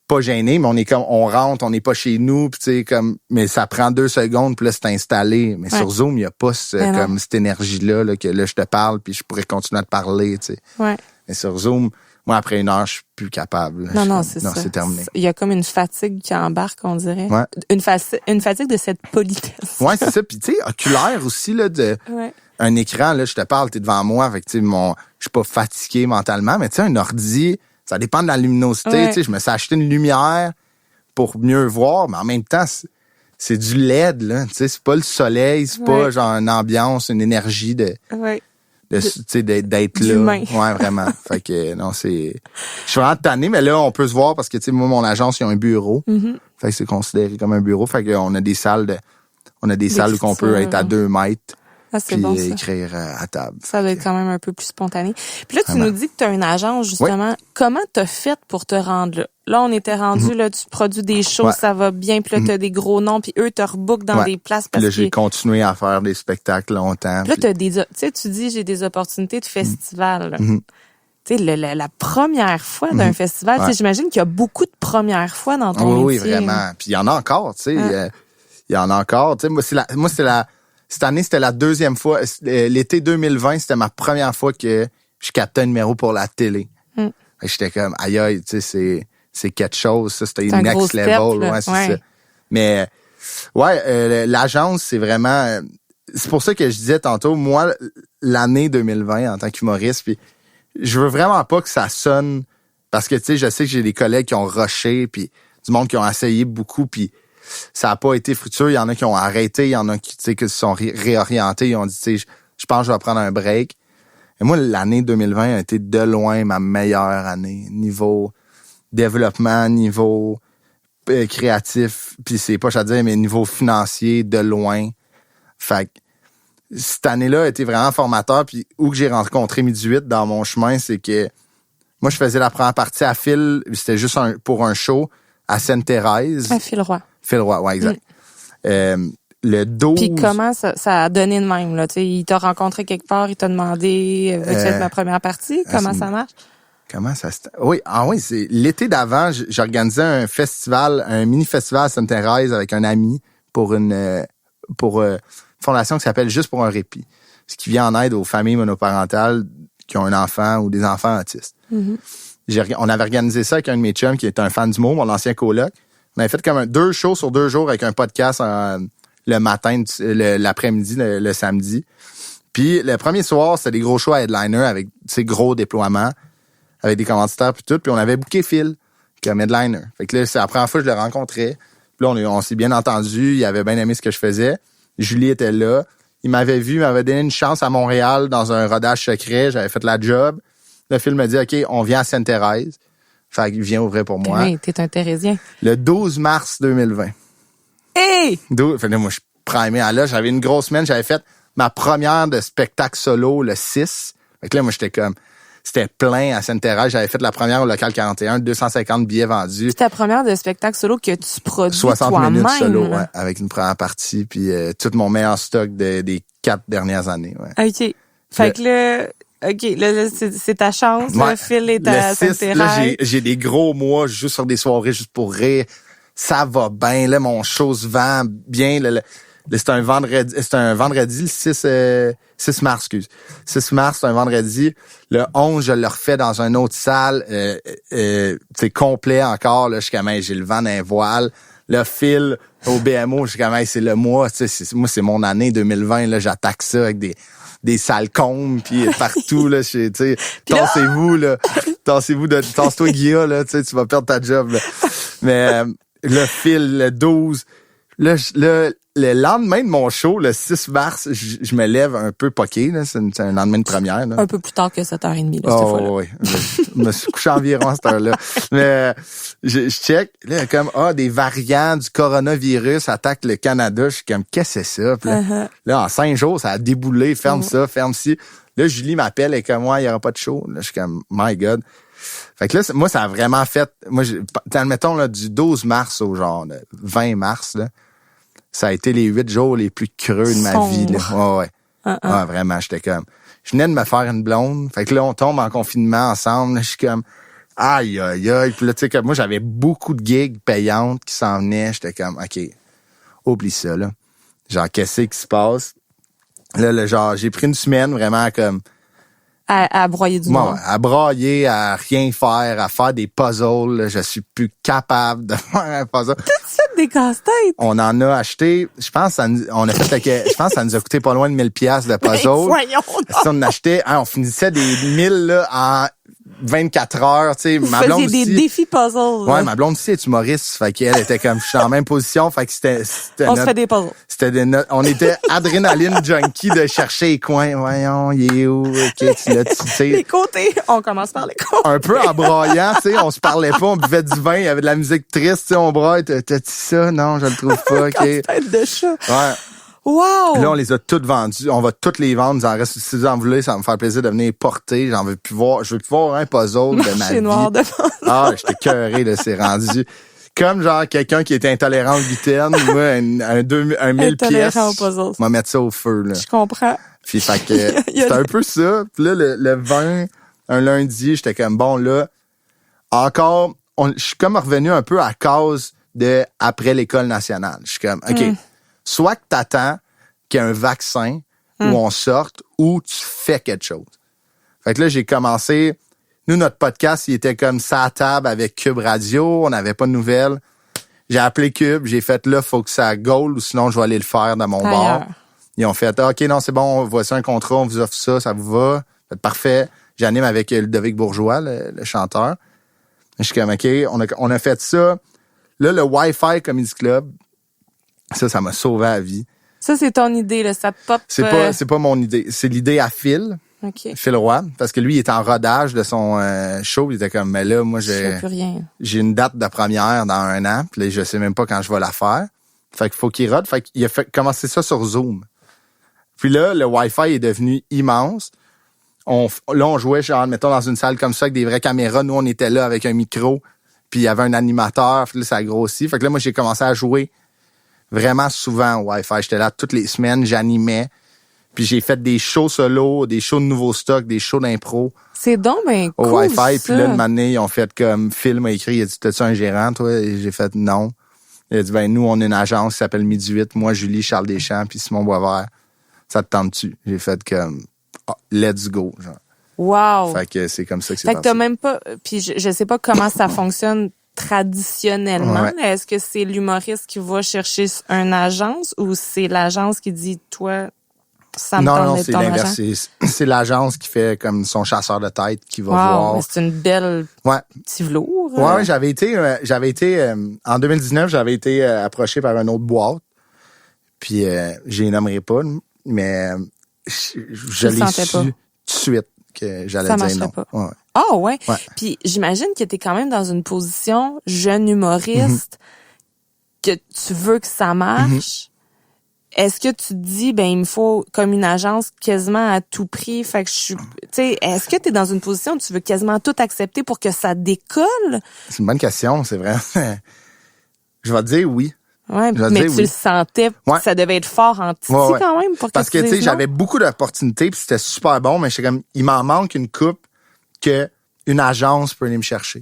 pas gêné, mais on est comme, on rentre, on n'est pas chez nous, pis tu sais, comme, mais ça prend 2 secondes, puis là, c'est installé. Mais sur Zoom, il n'y a pas comme cette énergie-là, là, que là, je te parle, puis je pourrais continuer à te parler, tu sais. Ouais. Mais sur Zoom, moi, après 1 heure, je suis plus capable. Non, c'est ça. Non, c'est terminé. Il y a comme une fatigue qui embarque, on dirait. Ouais. Une fatigue de cette politesse. Ouais, c'est ça. Puis, tu sais, oculaire aussi, là, un écran, là, je te parle, t'es devant moi, fait que, tu sais, je suis pas fatigué mentalement, mais tu sais, un ordi, ça dépend de la luminosité, tu sais, je me suis acheté une lumière pour mieux voir, mais en même temps, c'est du LED, là, tu sais, c'est pas le soleil, c'est pas genre une ambiance, une énergie tu sais, d'être là. Humain. Ouais, vraiment. Fait que, non, je suis vraiment tanné, mais là, on peut se voir parce que, tu sais, moi, mon agence, ils ont un bureau. Mm-hmm. Fait que c'est considéré comme un bureau. Fait qu'on a des salles où on peut être à 2 mètres. Ah, c'est puis bon, ça. écrire à table. Ça doit être quand même un peu plus spontané. Puis là, tu nous dis que tu as une agence, justement. Oui. Comment t'as fait pour te rendre là? Là, on était rendu, là, tu produis des shows, ça va bien, puis là, t'as des gros noms, puis eux te rebookent dans des places. Parce là, j'ai continué à faire des spectacles longtemps. Puis là, t'as tu sais, tu dis, j'ai des opportunités de festival. Tu sais, la première fois d'un festival, tu sais, j'imagine qu'il y a beaucoup de premières fois dans ton métier. Oui, vraiment. Puis il y en a encore, tu sais. Il y en a encore. Tu sais, cette année, c'était la 2e fois. L'été 2020, c'était ma première fois que je captais un numéro pour la télé. J'étais comme, aïe, tu sais, c'est quelque chose. Ça, c'était une next level. Ouais, c'est ça. Mais, l'agence, c'est vraiment... C'est pour ça que je disais tantôt, moi, l'année 2020, en tant qu'humoriste, puis je veux vraiment pas que ça sonne... Parce que, tu sais, je sais que j'ai des collègues qui ont rushé, puis du monde qui ont essayé beaucoup, puis ça a pas été fructueux. Il y en a qui ont arrêté, il y en a qui, tu sais, qui se sont réorientés. Ils ont dit, tu sais, je pense que je vais prendre un break. Et moi, l'année 2020 a été de loin ma meilleure année. Niveau développement, niveau créatif, puis c'est pas à dire, mais niveau financier, de loin. Fait que cette année-là a été vraiment formateur. Puis où que j'ai rencontré Midi 8 dans mon chemin, c'est que moi, je faisais la première partie à Phil. C'était juste pour un show à Sainte-Thérèse. À Phil Roy. Phil Roy, ouais, exact. Le 12... Puis comment ça a donné de même, là? Tu sais, il t'a rencontré quelque part, il t'a demandé, veux-tu être ma première partie? Comment ça marche? Comment ça se... Oui, c'est l'été d'avant, j'organisais un festival, un mini-festival à Sainte-Thérèse avec un ami pour une fondation qui s'appelle Juste pour un répit. Ce qui vient en aide aux familles monoparentales qui ont un enfant ou des enfants autistes. Mm-hmm. On avait organisé ça avec un de mes chums qui est un fan d'humour, mon ancien coloc. On avait fait comme 2 shows sur 2 jours avec un podcast le matin, l'après-midi, le samedi. Puis le premier soir, c'était des gros shows à headliner avec ces gros déploiements. avec des commanditaires puis tout. Puis on avait booké Phil comme headliner. Fait que là, c'est la première fois que je le rencontrais. Puis là, on s'est bien entendu. Il avait bien aimé ce que je faisais. Julie était là. Il m'avait vu, il m'avait donné une chance à Montréal dans un rodage secret. J'avais fait la job. Le Phil me dit, OK, on vient à Sainte-Thérèse. Fait qu'il vient ouvrir pour moi. Oui, t'es un Thérésien. Le 12 mars 2020. Hey! Fait que là, moi, je primais à là. J'avais une grosse semaine. J'avais fait ma première de spectacle solo le 6. Fait que là, moi, c'était plein à Sainte-Thérèse. J'avais fait la première au Local 41, 250 billets vendus. C'est ta première de spectacle solo que tu produis 60 toi-même. minutes solo, ouais, avec une première partie, puis tout mon meilleur stock des 4 dernières années. Ouais. OK. Fait que là, c'est ta chance. Ouais. Le Phil est à Le 6, Sainte-Thérèse. là, j'ai des gros mois, je joue sur des soirées juste pour rire. Ça va bien, là, mon show se vend bien. C'est un vendredi, le 6 mars, excuse. 6 mars, c'est un vendredi. Le 11, je le refais dans une autre salle, c'est complet encore, là, jusqu'à j'ai le vent d'un voile. Le Phil au BMO, jusqu'à c'est le mois, moi, c'est mon année 2020, là, j'attaque ça avec des salles combes, puis partout, là, tu sais, tassez-vous, là. Tasse-toi, Guilla, là, tu sais, tu vas perdre ta job, là. Mais, le Phil, le 12, le lendemain de mon show, le 6 mars, je me lève un peu poqué, là. C'est un lendemain de première, là. Un peu plus tard que 7h30, là, cette fois-là. Oui. Je me suis couché environ à cette heure-là. Mais, je check, là, comme, des variants du coronavirus attaquent le Canada. Je suis comme, qu'est-ce que c'est ça? Puis là, en 5 jours, ça a déboulé. Ferme ça, ferme ci. Là, Julie m'appelle et comme, moi, il y aura pas de show. Là, je suis comme, my God. Fait que là, moi, ça a vraiment fait, admettons, là, du 12 mars au genre, 20 mars, là. Ça a été les 8 jours les plus creux de ma vie, là. Ouais. Ouais, vraiment, j'étais comme... Je venais de me faire une blonde. Fait que là, on tombe en confinement ensemble. Là, je suis comme... Aïe, aïe, aïe. Puis là, tu sais, comme moi, j'avais beaucoup de gigs payantes qui s'en venaient. J'étais comme, OK, oublie ça, là. Genre, qu'est-ce qui se passe? Là, genre, j'ai pris une semaine vraiment comme... À broyer du monde. À brailler, à rien faire, à faire des puzzles. Là, je suis plus capable de faire un puzzle. T'as-tu fait des casse-têtes? On en a acheté, je pense ça nous a coûté pas loin de 1000 pièces de puzzle. Voyons donc. Si on achetait, on finissait des 1000 là en 24 heures, tu sais. Vous faisiez des défis puzzles. Ouais, ma blonde aussi est humoriste, fait qu'elle était comme, je suis en même position, fait que c'était on se fait des puzzles. On était adrénaline junkie de chercher les coins. Voyons, il est où? OK, tu sais. Les côtés. On commence par les côtés. Un peu en braillant, tu sais, on se parlait pas, on buvait du vin, il y avait de la musique triste, tu sais, on braille. T'as-tu ça? Non, je le trouve pas, OK. Tête de chat. Ouais. Wow! Là, on les a toutes vendues. On va toutes les vendre. Il en reste, si vous en voulez, ça va me faire plaisir de venir porter. Je veux plus voir un puzzle de ma vie. Noir de puzzle. J'étais cœuré, là, c'est rendu. Comme genre quelqu'un qui est intolérant au gluten, moi, un 1000 pièces. On va mettre ça au feu, là. Je comprends. Puis, fait que, c'était un peu ça. Puis là, le 20, un lundi, j'étais comme, bon, là, encore, je suis comme revenu un peu à cause de après l'école nationale. Je suis comme, OK, soit que t'attends qu'il y ait un vaccin où on sorte, ou tu fais quelque chose. Fait que là, j'ai commencé... Nous, notre podcast, il était comme ça à table avec Cube Radio. On n'avait pas de nouvelles. J'ai appelé Cube. J'ai fait là, faut que ça goal ou sinon je vais aller le faire dans mon bar. Ils ont fait, OK, non, c'est bon, voici un contrat, on vous offre ça, ça vous va. Fait, parfait. J'anime avec Ludovic Bourgeois, le chanteur. Je suis comme, OK, on a fait ça. Là, le Wi-Fi Comedy Club, ça m'a sauvé la vie. Ça, c'est ton idée, là, ça pop. C'est pas mon idée. C'est l'idée à Phil. Okay. Phil Roy, parce que lui, il était en rodage de son show. Il était comme, mais là, moi, j'ai une date de première dans 1 an, puis là, je sais même pas quand je vais la faire. Fait qu'il faut qu'il rode. Fait qu'il a commencé ça sur Zoom. Puis là, le Wi-Fi est devenu immense. On jouait, genre, mettons, dans une salle comme ça, avec des vraies caméras. Nous, on était là avec un micro, puis il y avait un animateur. Puis là, ça a grossi. Fait que là, moi, j'ai commencé à jouer vraiment souvent au Wi-Fi. J'étais là toutes les semaines, j'animais. Puis j'ai fait des shows solo, des shows de nouveaux stocks, des shows d'impro. C'est donc ben cool, au Wi-Fi. Ça. Puis là, une année, ils ont fait comme Phil m'a écrit, il a dit, t'as-tu un gérant, toi? Et j'ai fait non. Il a dit, ben nous, on est une agence qui s'appelle Midi 8. Moi, Julie, Charles Deschamps, puis Simon Boisvert. Ça te tente-tu? J'ai fait comme let's go. Genre. Wow! Fait que c'est comme ça que c'est passé. Fait que t'as même pas... Puis je sais pas comment ça fonctionne traditionnellement. Ouais. Est-ce que c'est l'humoriste qui va chercher une agence ou c'est l'agence qui dit, toi, Ça me non, c'est l'inverse. C'est l'agence qui fait comme son chasseur de tête qui va voir. Mais c'est une belle petit velours. Ouais, j'avais été en 2019, j'avais été approché par une autre boîte. Puis je les nommerai pas, mais je l'ai su tout de suite que j'allais dire non. Pas. Ouais. Puis j'imagine que t'es quand même dans une position jeune humoriste que tu veux que ça marche. Est-ce que tu te dis, il me faut comme une agence quasiment à tout prix, fait que est-ce que tu es dans une position où tu veux quasiment tout accepter pour que ça décolle? C'est une bonne question, c'est vrai. Je vais te dire oui. Ouais, mais tu le sentais, ça devait être fort en titi quand même pour que parce que tu sais, j'avais beaucoup d'opportunités puis c'était super bon, mais j'étais comme, il m'en manque une coupe que une agence peut aller me chercher.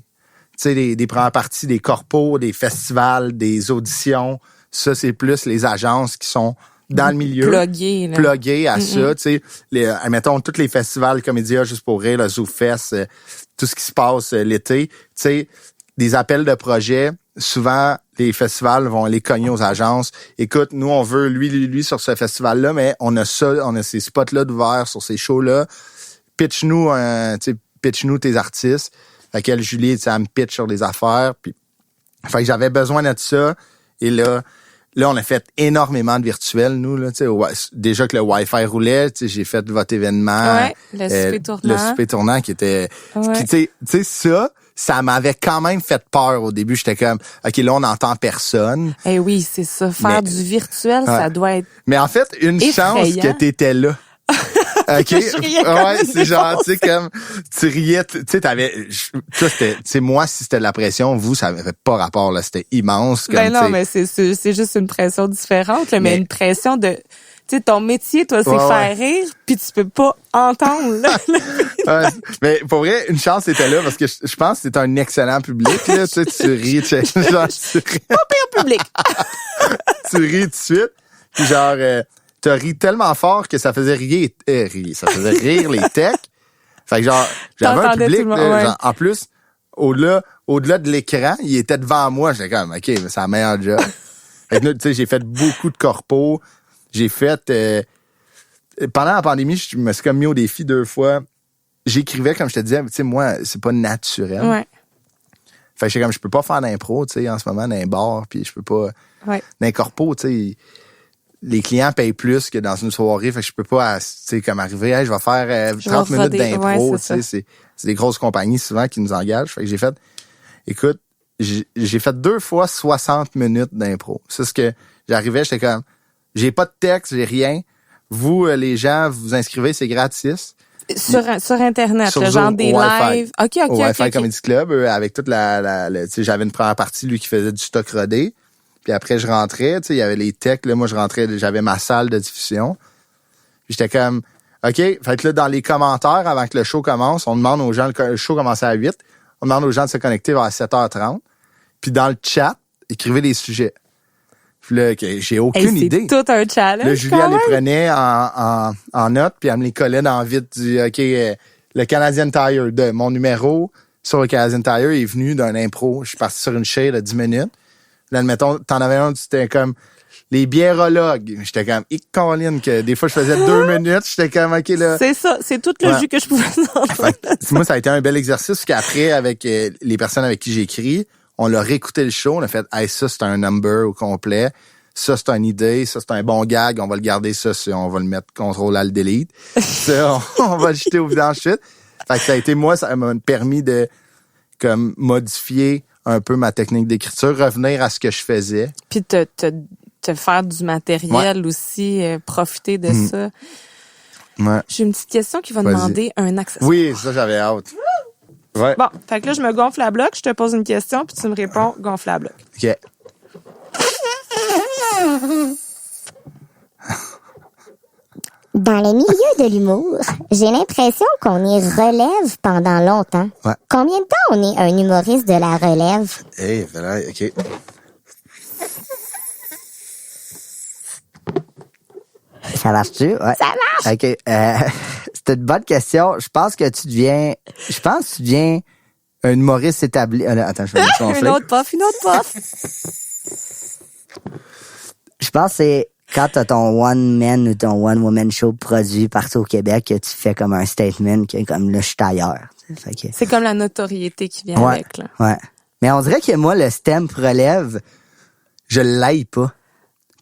Tu sais, des premières parties, des corpos, des festivals, des auditions. Ça, c'est plus les agences qui sont dans le milieu. Pluguées à ça, tu sais. Admettons, tous les festivals Comédia, Juste pour rire, le ZooFest, tout ce qui se passe l'été. Tu sais, des appels de projets. Souvent, les festivals vont aller cogner aux agences. Écoute, nous, on veut lui sur ce festival-là, mais on a ces spots-là d'ouvert sur ces shows-là. Pitch-nous tes artistes. Fait qu'elle, Julie, elle me pitch sur des affaires. Puis, fait que j'avais besoin de ça. Et là, on a fait énormément de virtuels, nous, là, tu sais, déjà que le Wi-Fi roulait, tu sais, j'ai fait votre événement. Ouais, le souper tournant. Le souper tournant qui était, tu sais, ça m'avait quand même fait peur au début. J'étais comme, OK, là, on n'entend personne. Eh oui, c'est ça. Faire du virtuel, ça doit être Mais en fait, une chance que t'étais là. OK. C'est genre, tu sais, comme, tu riais, tu sais, moi, si c'était de la pression, vous, ça avait pas rapport, là. C'était immense. Comme, non, mais c'est juste une pression différente, là, mais une pression de, tu sais, ton métier, toi, c'est faire rire, puis tu peux pas entendre, là. Mais pour vrai, une chance c'était là, parce que je pense que c'est un excellent public, là. Tu sais, tu ris, genre, pas pire public. Tu ris tout de suite, puis genre, t'as ri tellement fort que ça faisait rire les techs. Fait que genre, j'avais un public, là, genre, en plus, au-delà de l'écran, il était devant moi. J'étais comme, OK, mais c'est la meilleure job. Fait que là, tu sais, j'ai fait beaucoup de corpos. J'ai fait, pendant la pandémie, je me suis comme mis au défi 2 fois. J'écrivais, comme je te disais, tu sais, moi, c'est pas naturel. Ouais. Fait que j'étais comme, je peux pas faire d'impro, tu sais, en ce moment, dans un bar, puis je peux pas, dans un corpo, tu sais, les clients payent plus que dans une soirée, fait que je peux pas, tu sais, comme arriver, je vais faire 30 minutes d'impro, tu sais, c'est des grosses compagnies souvent qui nous engagent. Fait que j'ai fait, écoute, j'ai fait 2 fois 60 minutes d'impro. C'est ce que j'arrivais, j'étais comme, j'ai pas de texte, j'ai rien. Vous, les gens, vous inscrivez, c'est gratis. Sur Internet, le genre des lives. OK. Au Wi-Fi Comedy Club, avec toute tu sais, j'avais une première partie, lui, qui faisait du stock rodé. Puis après, je rentrais, tu sais, il y avait les techs, là, moi, je rentrais, j'avais ma salle de diffusion. Puis j'étais comme, OK, fait que là, dans les commentaires, avant que le show commence, on demande aux gens, le show commençait à 8, on demande aux gens de se connecter vers 7h30. Puis dans le chat, écrivez des sujets. Puis là, j'ai aucune idée. C'est tout un challenge. Là, Julie, elle les prenait en note, puis elle me les collait dans le vide du, OK, le Canadian Tire, de mon numéro sur le Canadian Tire est venu d'un impro. Je suis parti sur une share de 10 minutes. Là, admettons, t'en avais un, c'était comme les biérologues. J'étais comme, Colin, que des fois, je faisais 2 minutes. J'étais comme, OK, là. C'est ça. C'est tout le jus que je pouvais entendre. Moi, ça a été un bel exercice, parce qu'après, avec les personnes avec qui j'écris, on leur réécouté le show. On a fait, hey, ça, c'est un number au complet. Ça, c'est une idée. Ça, c'est un bon gag. On va le garder, ça, on va le mettre Ctrl-Alt-Delete. Ça, on va le jeter au vidange suite. Fait que ça a été, moi, ça m'a permis de, comme, modifier un peu ma technique d'écriture, revenir à ce que je faisais. Puis te faire du matériel aussi, profiter de ça. Ouais. J'ai une petite question qui va demander un accessoire. Oui, ça, j'avais hâte. Ouais. Bon, fait que là, je me gonfle à bloc, je te pose une question, puis tu me réponds gonfle à bloc. OK. Dans le milieu de l'humour, j'ai l'impression qu'on y relève pendant longtemps. Ouais. Combien de temps on est un humoriste de la relève? Voilà, OK. Ça marche-tu? Ouais. Ça marche! OK. C'est une bonne question. Je pense que tu deviens un humoriste établi. Attends, je vais me Une autre puff. Je pense que c'est quand t'as ton one-man ou ton one-woman show produit partout au Québec, que tu fais comme un statement que comme là, je suis ailleurs. Fait que... C'est comme la notoriété qui vient avec, là. Ouais. Mais on dirait que moi, le stem relève, je l'aille pas.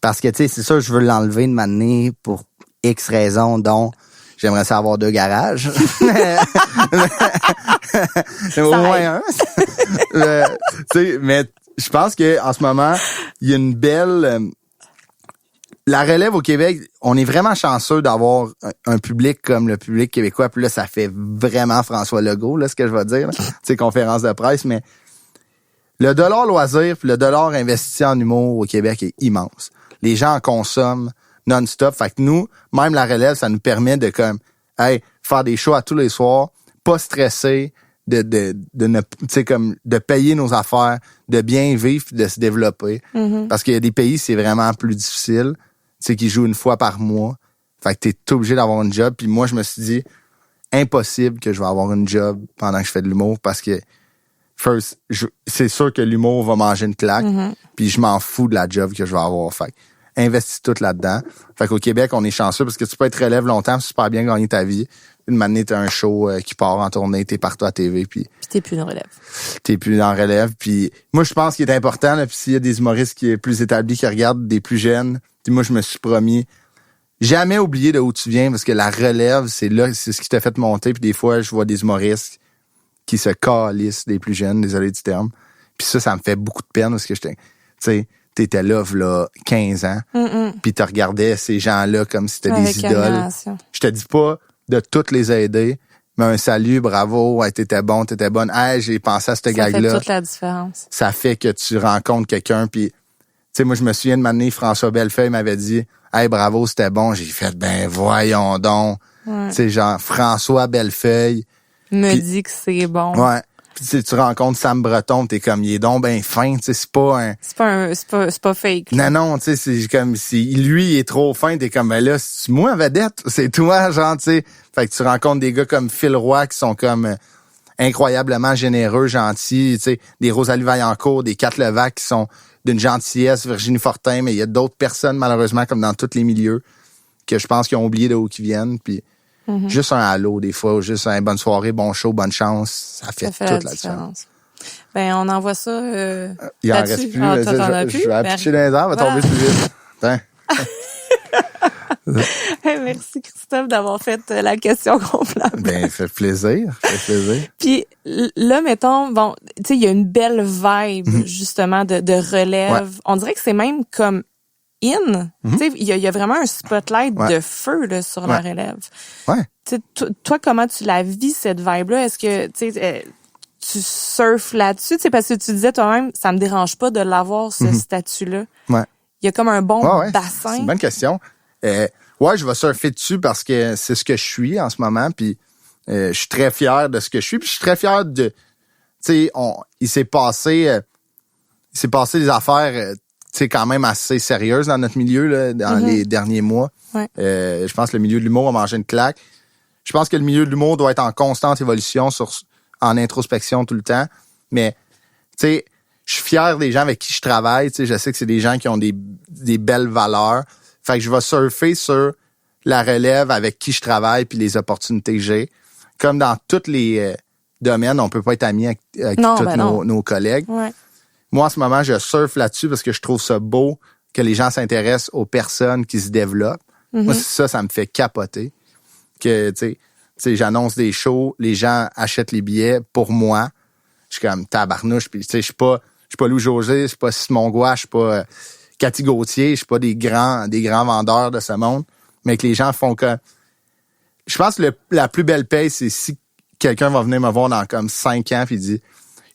Parce que, tu sais, c'est sûr, je veux l'enlever de m'amener pour X raisons, dont j'aimerais ça avoir 2 garages. Au moins un. Mais je pense que en ce moment, il y a une belle... la relève au Québec, on est vraiment chanceux d'avoir un public comme le public québécois. Puis là, ça fait vraiment François Legault, là, ce que je vais dire. Tu sais, conférence de presse, mais le dollar loisir puis le dollar investi en humour au Québec est immense. Les gens en consomment non-stop. Fait que nous, même la relève, ça nous permet de comme, faire des shows à tous les soirs, pas stresser, de ne, tu sais, comme, de payer nos affaires, de bien vivre puis de se développer. Mm-hmm. Parce qu'il y a des pays, c'est vraiment plus difficile, tu sais, qui jouent une fois par mois. Fait que t'es obligé d'avoir une job. Puis moi, je me suis dit, impossible que je vais avoir une job pendant que je fais de l'humour parce que, first, c'est sûr que l'humour va manger une claque. Mm-hmm. Puis je m'en fous de la job que je vais avoir. Fait que, investis tout là-dedans. Fait qu'au Québec, on est chanceux parce que tu peux être relève longtemps, super bien gagner ta vie. Une année, t'as un show qui part en tournée, t'es partout à TV. Puis t'es plus dans relève. T'es plus dans relève. Puis moi, je pense qu'il est important, là, puis s'il y a des humoristes qui est plus établis, qui regardent des plus jeunes, puis moi, je me suis promis jamais oublier de où tu viens parce que la relève, c'est ce qui t'a fait monter. Puis des fois, je vois des humoristes qui se calissent des plus jeunes, désolé du terme. Puis ça me fait beaucoup de peine parce que tu sais, t'étais là, 15 ans, puis tu regardais ces gens-là comme si c'était des idoles. Je te dis pas de toutes les aider, mais un salut, bravo, t'étais bon, t'étais bonne. J'ai pensé à cette gag-là. Ça fait toute la différence. Ça fait que tu rencontres quelqu'un, puis tu sais, moi, je me souviens de m'amener, François Bellefeuille m'avait dit, bravo, c'était bon. J'ai fait, voyons donc. Ouais. Tu sais, genre, François Bellefeuille. Dit que c'est bon. Ouais. Puis tu rencontres Sam Breton, t'es comme, il est donc ben fin, tu sais, c'est pas fake. Non, tu sais, c'est comme si lui il est trop fin, t'es comme, là, c'est moi vedette, c'est toi, genre, tu sais. Fait que tu rencontres des gars comme Phil Roy qui sont comme incroyablement généreux, gentils, tu sais, des Rosalie Vaillancourt, des Kat Levac qui sont d'une gentillesse, Virginie Fortin, mais il y a d'autres personnes, malheureusement, comme dans tous les milieux, que je pense qu'ils ont oublié de où ils viennent, puis juste un allô, des fois, ou juste un bonne soirée, bon show, bonne chance, ça fait toute la différence. Ben, on envoie ça il en reste plus. Je vais pitcher dans les airs, va tomber plus vite. Merci, Christophe, d'avoir fait la question complète. Ben, fait plaisir. Puis là, mettons, bon, tu sais, il y a une belle vibe, justement, de relève. Ouais. On dirait que c'est même comme tu sais, il y a vraiment un spotlight de feu là, sur la relève. Ouais. Tu sais, toi, comment tu la vis, cette vibe-là? Est-ce que, tu sais, tu surfes là-dessus? Tu sais, parce que tu disais toi-même, ça me dérange pas de l'avoir, ce statut-là. Ouais. Il y a comme un bon bassin. C'est une bonne question. Je vais surfer dessus parce que c'est ce que je suis en ce moment, puis je suis très fier de ce que je suis, puis je suis très fier de... Tu sais, il s'est passé des affaires... tu sais, quand même assez sérieuse dans notre milieu, là, dans les derniers mois. Ouais. Je pense que le milieu de l'humour a mangé une claque. Je pense que le milieu de l'humour doit être en constante évolution, en introspection tout le temps. Mais, tu sais, je suis fier des gens avec qui je travaille. Tu sais, je sais que c'est des gens qui ont des belles valeurs. Fait que je vais surfer sur la relève avec qui je travaille puis les opportunités que j'ai. Comme dans tous les domaines, on peut pas être amis avec tous nos collègues. Ouais. Moi, en ce moment, je surfe là-dessus parce que je trouve ça beau que les gens s'intéressent aux personnes qui se développent. Moi, ça me fait capoter. Que, tu sais, j'annonce des shows, les gens achètent les billets pour moi. Je suis comme tabarnouche. Puis, tu sais, je suis pas Lou José, je suis pas Simon Gouache, je suis pas Cathy Gauthier, je suis pas des grands vendeurs de ce monde. Mais que les gens font que... Je pense que la plus belle paye, c'est si quelqu'un va venir me voir dans comme 5 ans puis dit...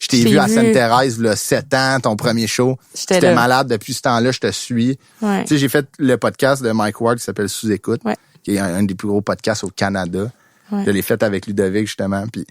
Je t'ai vu à Sainte-Thérèse, là, 7 ans, ton premier show. J'étais malade depuis ce temps-là, je te suis. Ouais. Tu sais, j'ai fait le podcast de Mike Ward qui s'appelle Sous-écoute, qui est un des plus gros podcasts au Canada. Ouais. Je l'ai fait avec Ludovic, justement. Puis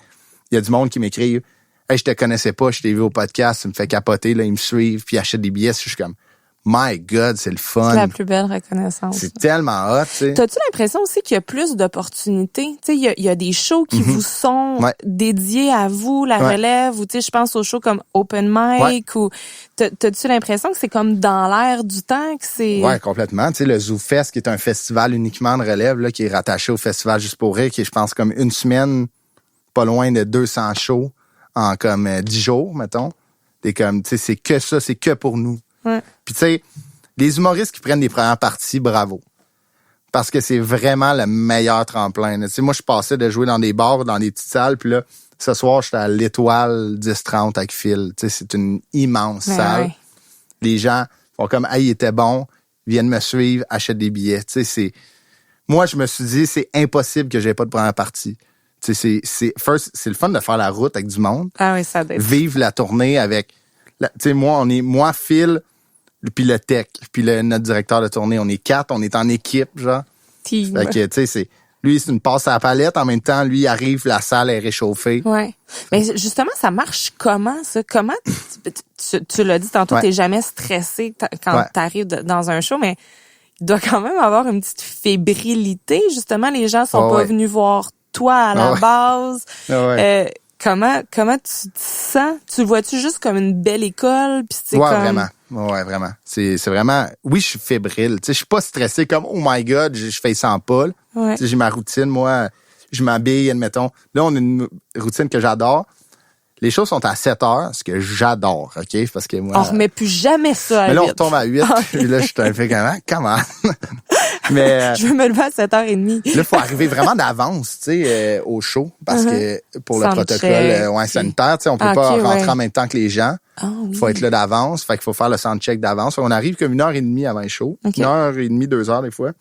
il y a du monde qui m'écrit « Hey, je te connaissais pas, je t'ai vu au podcast, tu me fais capoter, là, ils me suivent, puis ils achètent des billets. » Je suis comme « my God, c'est le fun. C'est la plus belle reconnaissance. C'est tellement hot, tu sais. T'as-tu l'impression aussi qu'il y a plus d'opportunités? Tu sais, il y a des shows qui vous sont dédiés à vous, la relève, ou tu sais, je pense aux shows comme Open Mic, ou t'as-tu l'impression que c'est comme dans l'air du temps, que c'est... Ouais, complètement. Tu sais, le Zoo Fest, qui est un festival uniquement de relève, là, qui est rattaché au Festival Juste pour rire, qui est, je pense, comme une semaine, pas loin de 200 shows en comme 10 jours, mettons. T'es comme, tu sais, c'est que ça, c'est que pour nous. Ouais. Puis tu sais, les humoristes qui prennent des premières parties, bravo. Parce que c'est vraiment le meilleur tremplin. Tu sais, moi, je passais de jouer dans des bars, dans des petites salles, puis là, ce soir, j'étais à l'Étoile 10-30 avec Phil. Tu sais, c'est une immense salle. Ouais. Les gens font comme, hey, il était bon, viennent me suivre, achètent des billets. Tu sais, c'est... Moi, je me suis dit, c'est impossible que j'aie pas de première partie. Tu sais, c'est le fun de faire la route avec du monde. Ah oui, ça doit être... Vivre la tournée avec... Tu sais, moi, Phil, puis le tech, puis notre directeur de tournée, on est 4, on est en équipe, genre. Team. Fait que, tu sais, lui, c'est une passe à la palette. En même temps, lui, il arrive, la salle est réchauffée. Ouais. Mais justement, ça marche comment, ça? Comment, tu l'as dit tantôt, t'es jamais stressé quand t'arrives dans un show, mais il doit quand même avoir une petite fébrilité. Justement, les gens sont pas venus voir toi à la base. Comment tu te sens? Tu le vois-tu juste comme une belle école? Puis c'est comme... vraiment. Ouais, vraiment. C'est vraiment... Oui, je suis fébrile. Tu sais, je suis pas stressé comme, oh my God, je fais 100 pas. Tu sais, j'ai ma routine. Moi, je m'habille, admettons. Là, on a une routine que j'adore. Les shows sont à 7 heures, ce que j'adore, OK? Parce que moi... On remet plus jamais ça à 8. Mais là, on retombe à 8. Puis là, je suis un peu comment? Mais... je veux me lever à 7h30. Là, il faut arriver vraiment d'avance, tu sais, au show. Parce que pour le protocole sanitaire, tu sais, on peut pas rentrer en même temps que les gens. Il faut être là d'avance. Fait qu'il faut faire le soundcheck d'avance. On arrive comme 1h30 avant le show. 1h30, 2h des fois.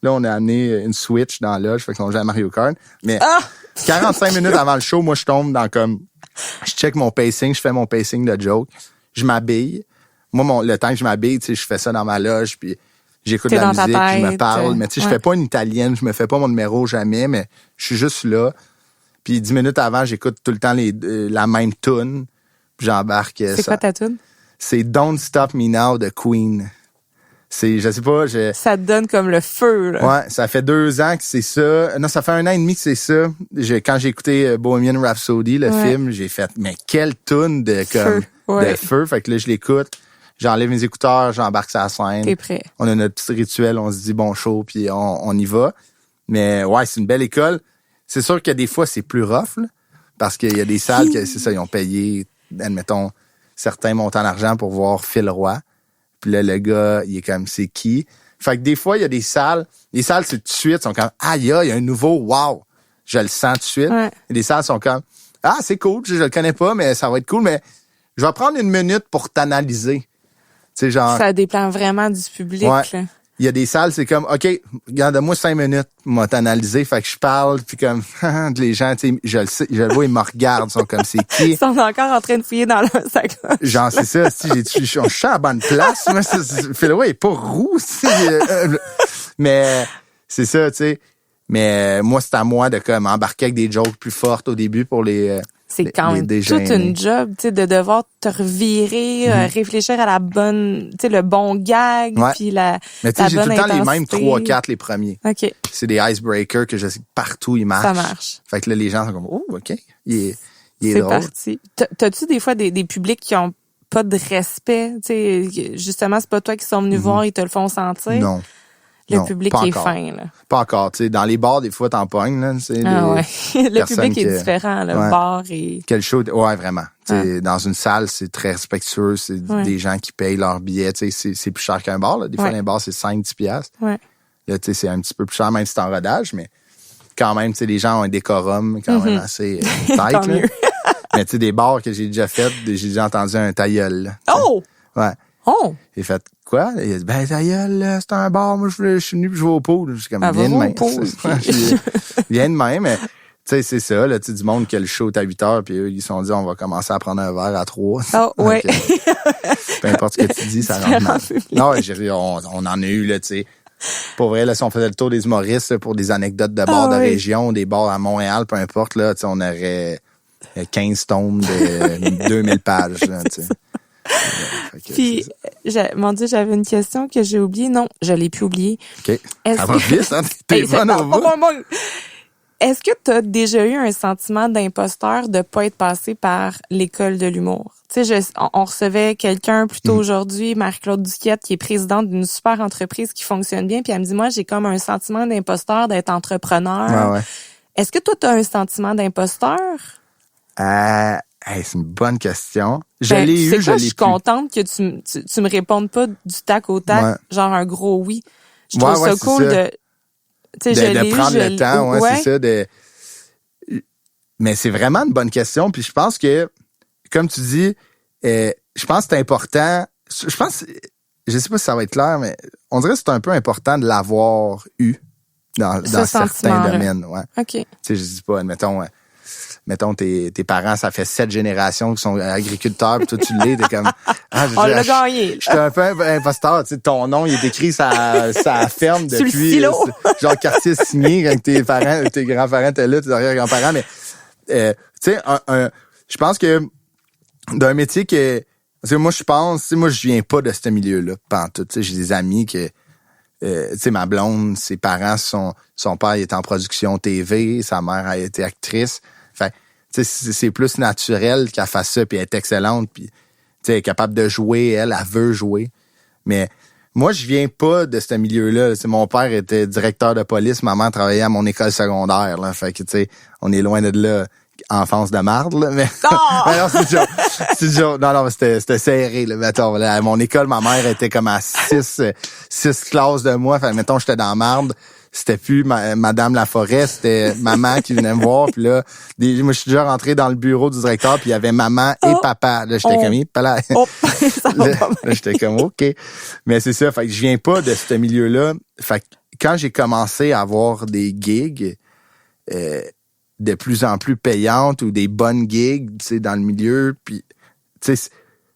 Là, on a amené une Switch dans la loge. Fait qu'on joue à Mario Kart. Mais 45 minutes avant le show, moi, je tombe dans comme... Je check mon pacing, je fais mon pacing de joke. Je m'habille. Moi, le temps que je m'habille, tu sais, je fais ça dans ma loge, puis j'écoute la musique, je me parle. Mais tu sais, je fais pas une italienne, je me fais pas mon numéro jamais, mais je suis juste là. Puis 10 minutes avant, j'écoute tout le temps la même tune. Puis j'embarque. C'est quoi ta tune? C'est Don't Stop Me Now de Queen. C'est, je sais pas, ça te donne comme le feu, là. Ouais, ça fait 2 ans que c'est ça. Non, ça fait 1 an et demi que c'est ça. Quand j'ai écouté Bohemian Rhapsody, le film, j'ai fait, mais quelle toune de feu. De feu. Fait que là, je l'écoute. J'enlève mes écouteurs, j'embarque sur la scène. T'es prêt. On a notre petit rituel, on se dit bon show, puis on y va. Mais ouais, c'est une belle école. C'est sûr que des fois, c'est plus rough, là, parce qu'il y a des salles que, c'est ça, ils ont payé, admettons, certains montants d'argent pour voir Phil Roy. Puis là, le gars, il est comme, c'est qui? Fait que des fois, il y a des salles, les salles, c'est tout de suite, sont comme, il y a un nouveau, wow! Je le sens tout de suite. Ouais. Et les salles sont comme, c'est cool, je le connais pas, mais ça va être cool, mais je vais prendre 1 minute pour t'analyser. Tu sais, genre. Ça dépend vraiment du public, là. Il y a des salles, c'est comme, OK, regarde-moi 5 minutes, moi t'analyser, fait que je parle, puis comme, les gens, tu sais, je le sais, je le vois, ils me regardent, ils sont comme, c'est qui? Ils sont encore en train de fouiller dans leur sac. Genre, c'est ça, je suis à la bonne place, moi, Phil Roy, il est pas roux, mais c'est ça, tu sais. Mais moi, c'est à moi de comme embarquer avec des jokes plus fortes au début pour les... C'est quand même toute une job, tu sais, de devoir te revirer, réfléchir à la bonne, tu sais, le bon gag, puis la mais tu sais, j'ai tout le temps les mêmes 3-4 les premiers. OK. C'est des icebreakers que je sais que partout ils marchent. Ça marche. Fait que là, les gens sont comme, oh, OK, il est c'est drôle. Parti. T'as-tu des fois des publics qui ont pas de respect, tu sais, justement, c'est pas toi qui sont venus voir, ils te le font sentir? Non. Le public est fin, là. Pas encore. Tu sais, dans les bars, des fois, t'en pognes, là. Le public est différent, le bar et... Quel show... Ouais, vraiment. Dans une salle, c'est très respectueux. C'est des gens qui payent leur billet. Tu sais, c'est plus cher qu'un bar, là. Des fois, un bar, c'est 5-10 piastres. Ouais. Là, tu sais, c'est un petit peu plus cher, même si c'est en rodage, mais quand même, tu sais, les gens ont un décorum quand même assez tight, là. Mais tu sais, des bars que j'ai déjà fait, j'ai déjà entendu un ta gueule, là. Oh! Ouais. Oh! J'ai fait quoi? Il a dit, ben, ta gueule, c'est un bar, moi, je suis venu puis jouer au pool. Je suis comme, viens de même. Viens de même, mais, tu sais, c'est ça, là, tu sais, du monde qui a le show à 8 heures, puis eux, ils se sont dit, on va commencer à prendre un verre à 3. Oh, ouais. Peu importe ce que tu dis, ça rentre mal. Non, on en a eu, là, tu sais. Pour vrai, là, si on faisait le tour des humoristes, là, pour des anecdotes de bars de région, des bars à Montréal, peu importe, là, tu sais, on aurait 15 tomes de 2000 pages, là, tu sais. Puis, mon Dieu, j'avais une question que j'ai oubliée. Non, je l'ai plus oubliée. OK. Ça va vite, hein? T'es bonne au bout. Est-ce que tu as déjà eu un sentiment d'imposteur de pas être passé par l'école de l'humour? Tu sais, on recevait quelqu'un plus tôt aujourd'hui, Marie-Claude Duquette, qui est présidente d'une super entreprise qui fonctionne bien, puis elle me dit, moi, j'ai comme un sentiment d'imposteur d'être entrepreneur. Ouais. Est-ce que toi, tu as un sentiment d'imposteur? C'est une bonne question. Je l'ai eu, je l'ai Je suis contente que tu me répondes pas du tac au tac, genre un gros oui. Je trouve ça cool de prendre le temps, c'est ça. Mais c'est vraiment une bonne question. Puis je pense que, comme tu dis, je pense que c'est important. Je sais pas si ça va être clair, mais on dirait que c'est un peu important de l'avoir eu dans certains domaines. Ouais. OK. Tu sais, je dis pas, mettons tes parents, ça fait 7 générations qui sont agriculteurs, puis toi tu l'es, t'es comme on l'a gagné. J'étais un peu imposteur, tu sais, ton nom il est écrit sa ferme depuis genre quartier signé quand tes grands-parents étaient là, tes arrière-grands-parents, mais tu sais je pense que d'un métier que moi je viens pas de ce milieu-là, pantoute, tu sais, j'ai des amis que tu sais, ma blonde, ses parents, son père il était en production TV, sa mère a été actrice. Fait, tu sais, c'est plus naturel qu'elle fasse ça, puis elle est excellente, puis tu sais, elle est capable de jouer, elle veut jouer. Mais moi, je viens pas de ce milieu-là. T'sais, mon père était directeur de police, ma mère travaillait à mon école secondaire, là. Fait que, tu sais, on est loin de là, enfance de marde, là. Mais, mais non, c'est dur. Non, c'était serré, là. Mettons, là, à mon école, ma mère était comme à 6 classes de moi. Fait mettons, j'étais dans marde. C'était plus Madame Laforêt, c'était maman qui venait me voir. Puis là, moi, je suis déjà rentré dans le bureau du directeur, puis il y avait maman et papa. Là, j'étais comme, là, j'étais comme, OK. Mais c'est ça, fait que je viens pas de ce milieu-là. Fait que quand j'ai commencé à avoir des gigs de plus en plus payantes ou des bonnes gigs, tu sais, dans le milieu, puis, tu sais,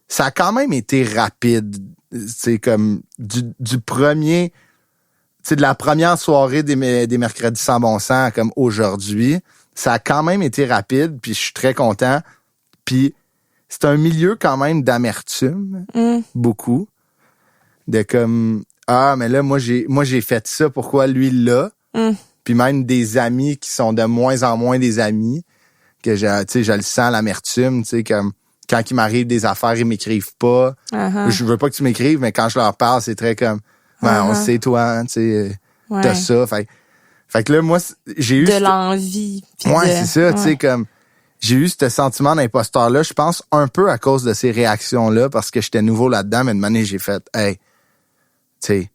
ça a quand même été rapide. Tu sais, comme du premier... C'est de la première soirée des mercredis sans bon sens comme aujourd'hui, ça a quand même été rapide, puis je suis très content. Puis c'est un milieu quand même d'amertume, beaucoup. De comme mais là moi j'ai fait ça, pourquoi lui là? Puis même des amis qui sont de moins en moins des amis, que je le sens l'amertume, tu sais, comme quand il m'arrive des affaires, ils m'écrivent pas. Je veux pas que tu m'écrives, mais quand je leur parle, c'est très comme on sait, toi, hein, tu sais, t'as ça. Fait que là, moi, j'ai eu... De l'envie. C'est ça, tu sais, comme... J'ai eu ce sentiment d'imposteur-là, je pense, un peu à cause de ces réactions-là, parce que j'étais nouveau là-dedans, mais de manière, j'ai fait, hey, tu sais,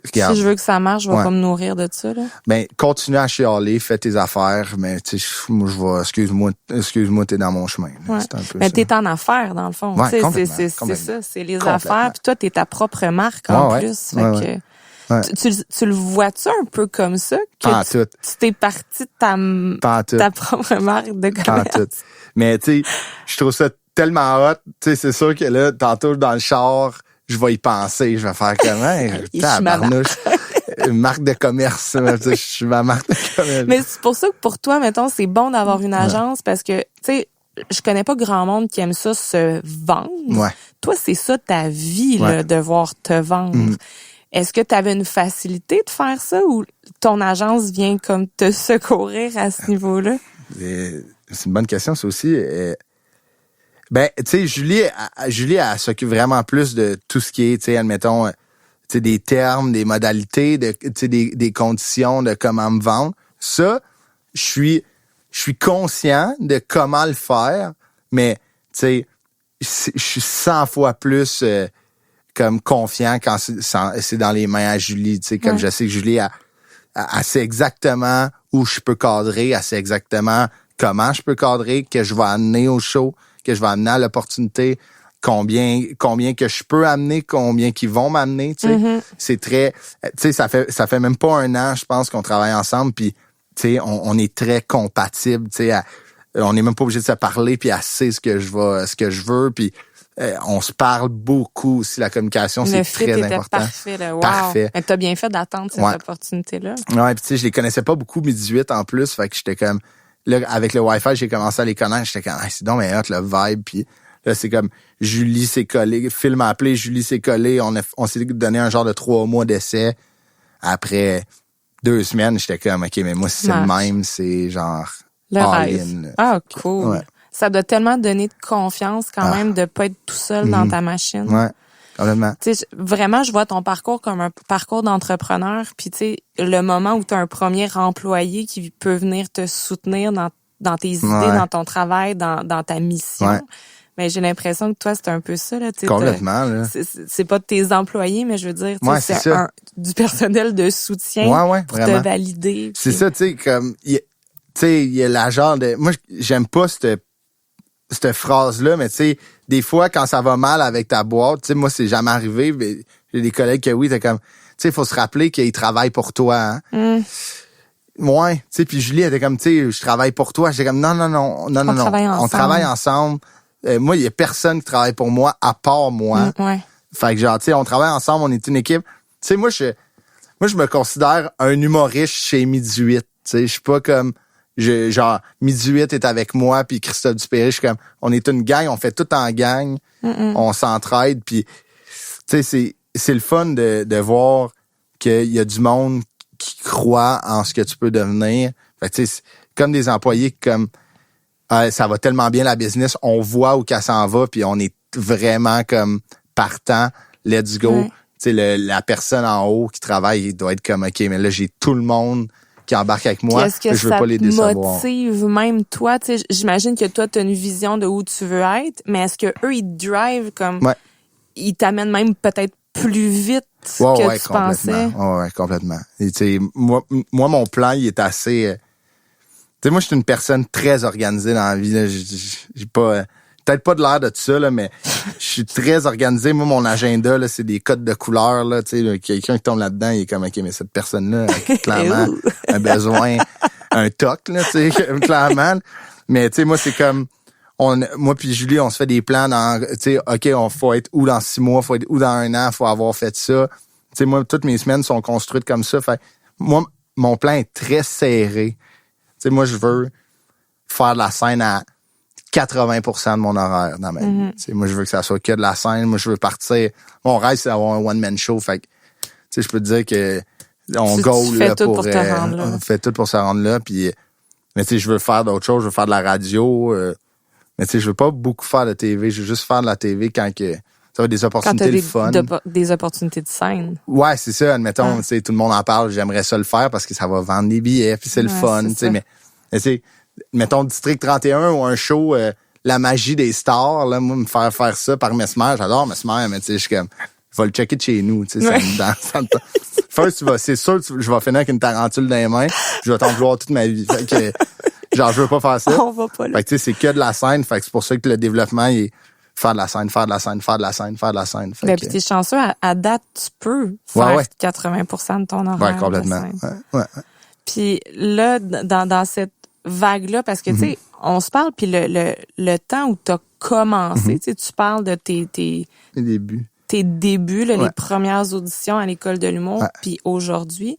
regarde. Si je veux que ça marche, je vais pas me nourrir de ça, là. Ben, continue à chialer, fais tes affaires, mais tu sais, moi, je vais, excuse-moi, t'es dans mon chemin. Ouais. C'est un peu mais ça. t'es en affaires, dans le fond. Ouais, c'est ça, c'est les affaires, puis toi, t'es ta propre marque, en plus. Fait que... Tu le vois-tu un peu comme ça? Que tu t'es parti de ta propre marque de commerce? Mais tu sais, je trouve ça tellement hot. Tu sais, c'est sûr que là, tantôt dans le char, je vais y penser. Je vais faire comment? Tabarnouche. Marque de commerce. Je suis ma marque de commerce. Mais c'est pour ça que pour toi, mettons, c'est bon d'avoir une agence parce que, tu sais, je connais pas grand monde qui aime ça se vendre. Ouais. Toi, c'est ça ta vie, là, devoir te vendre. Est-ce que tu avais une facilité de faire ça ou ton agence vient comme te secourir à ce niveau-là? C'est une bonne question, ça aussi. Ben, tu sais, Julie, elle s'occupe vraiment plus de tout ce qui est, tu sais, admettons, tu sais, des termes, des modalités, tu sais, des conditions de comment me vendre. Ça, je suis conscient de comment le faire, mais, tu sais, je suis 100 fois plus... comme confiant quand c'est dans les mains à Julie, tu sais, comme je sais que Julie elle sait exactement où je peux cadrer, elle sait exactement comment je peux cadrer, que je vais amener au show, que je vais amener à l'opportunité, combien que je peux amener, combien qu'ils vont m'amener, tu sais. C'est très, tu sais, ça fait même pas un an, je pense, qu'on travaille ensemble, puis tu sais, on est très compatibles, tu sais, on n'est même pas obligé de se parler, puis elle sait ce que je veux, puis on se parle beaucoup aussi, la communication, c'est très important. Parfait, là. Wow. Parfait. Mais t'as bien fait d'attendre cette opportunité-là. Ouais, puis tu sais, je les connaissais pas beaucoup, mes 18 en plus, fait que j'étais comme, là, avec le Wi-Fi, j'ai commencé à les connaître, j'étais comme, c'est donc mais hot, le vibe, puis Là, c'est comme, Julie s'est collée, Phil m'a appelé, Julie s'est collée, on s'est donné un genre de 3 mois d'essai. Après 2 semaines, j'étais comme, OK, mais moi, si c'est le même, c'est genre, le rêve. Ah, cool. Ouais. Ça doit tellement donner de confiance quand même de pas être tout seul dans ta machine. Ouais. Complètement. Tu sais, vraiment, je vois ton parcours comme un parcours d'entrepreneur. Puis, tu sais, le moment où tu as un premier employé qui peut venir te soutenir dans tes idées, dans ton travail, dans ta mission. Ouais. Mais j'ai l'impression que toi, c'est un peu ça. Là, complètement. Là. C'est pas de tes employés, mais je veux dire, c'est du personnel de soutien pour vraiment. te valider. C'est ça, tu sais, comme... Tu sais, il y a la genre de... Moi, j'aime pas cette phrase-là, mais tu sais, des fois, quand ça va mal avec ta boîte, tu sais, moi, c'est jamais arrivé, mais j'ai des collègues que oui, t'es comme, tu sais, il faut se rappeler qu'ils travaillent pour toi, hein. Ouais, tu sais, puis Julie, elle était comme, tu sais, je travaille pour toi. J'étais comme, non. On travaille ensemble. Moi, il y a personne qui travaille pour moi, à part moi. Fait que genre, tu sais, on travaille ensemble, on est une équipe. Tu sais, moi, je me considère un humoriste chez Midi 8. Tu sais, je suis pas comme... genre, Midi 8 est avec moi, puis Christophe Dupéry, je suis comme, on est une gang, on fait tout en gang, on s'entraide, puis tu sais, c'est le fun de voir qu'il y a du monde qui croit en ce que tu peux devenir. Fait que tu sais, comme des employés comme, ça va tellement bien la business, on voit où qu'elle s'en va, puis on est vraiment comme partant, let's go. Tu sais, la personne en haut qui travaille, il doit être comme, OK, mais là, j'ai tout le monde qui embarque avec moi, est-ce que je veux pas les décevoir. Motive même toi, tu sais, j'imagine que toi, tu as une vision de où tu veux être, mais est-ce que eux ils te drive comme, ils t'amènent même peut-être plus vite que tu pensais? Ouais, complètement. Et tu sais, moi, mon plan, il est assez... tu sais, moi, je suis une personne très organisée dans la vie, là. J'ai pas... peut-être pas de l'air de tout ça, là, mais je suis très organisé. Moi, mon agenda, là, c'est des codes de couleurs, là, tu sais, quelqu'un qui tombe là-dedans, il est comme, OK, mais cette personne-là, clairement, un besoin, un toc, là, tu sais, clairement. Mais, tu sais, moi, c'est comme, moi puis Julie, on se fait des plans dans, tu sais, OK, faut être où dans 6 mois, faut être où dans 1 an, faut avoir fait ça. Tu sais, moi, toutes mes semaines sont construites comme ça. Fait moi, mon plan est très serré. Tu sais, moi, je veux faire de la scène à 80% de mon horaire dans ma vie. Moi, je veux que ça soit que de la scène. Moi, je veux partir. Mon rêve, c'est d'avoir un one-man show. Fait que, je peux te dire que on goal là, pour te rendre là. On fait tout pour se rendre là. Puis, mais je veux faire d'autres choses. Je veux faire de la radio. Mais je veux pas beaucoup faire de TV. Je veux juste faire de la TV quand que ça va des opportunités de fun. Des opportunités de scène. Ouais, c'est ça. Admettons, tout le monde en parle. J'aimerais ça le faire parce que ça va vendre des billets. Puis c'est le fun. Mais mettons District 31 ou un show La magie des stars, là, moi, me faire ça par Mesmer, j'adore Mesmer, mais tu sais, je suis comme, je vais le checker de chez nous, tu sais, First, c'est sûr, je vais finir avec une tarentule dans les mains, je vais t'en vouloir toute ma vie. Fait que, genre, je veux pas faire ça. On va pas là. Fait que, tu sais, c'est que de la scène, fait que c'est pour ça que le développement, il est faire de la scène. Ben, puis t'es chanceux, à date, tu peux faire 80% de ton horaire. Ouais, complètement. Ouais. Puis là, dans cette vague-là, parce que, tu sais, on se parle, puis le temps où t'as commencé, tu sais, tu parles de tes débuts. Tes débuts, là, les premières auditions à l'école de l'humour, puis aujourd'hui,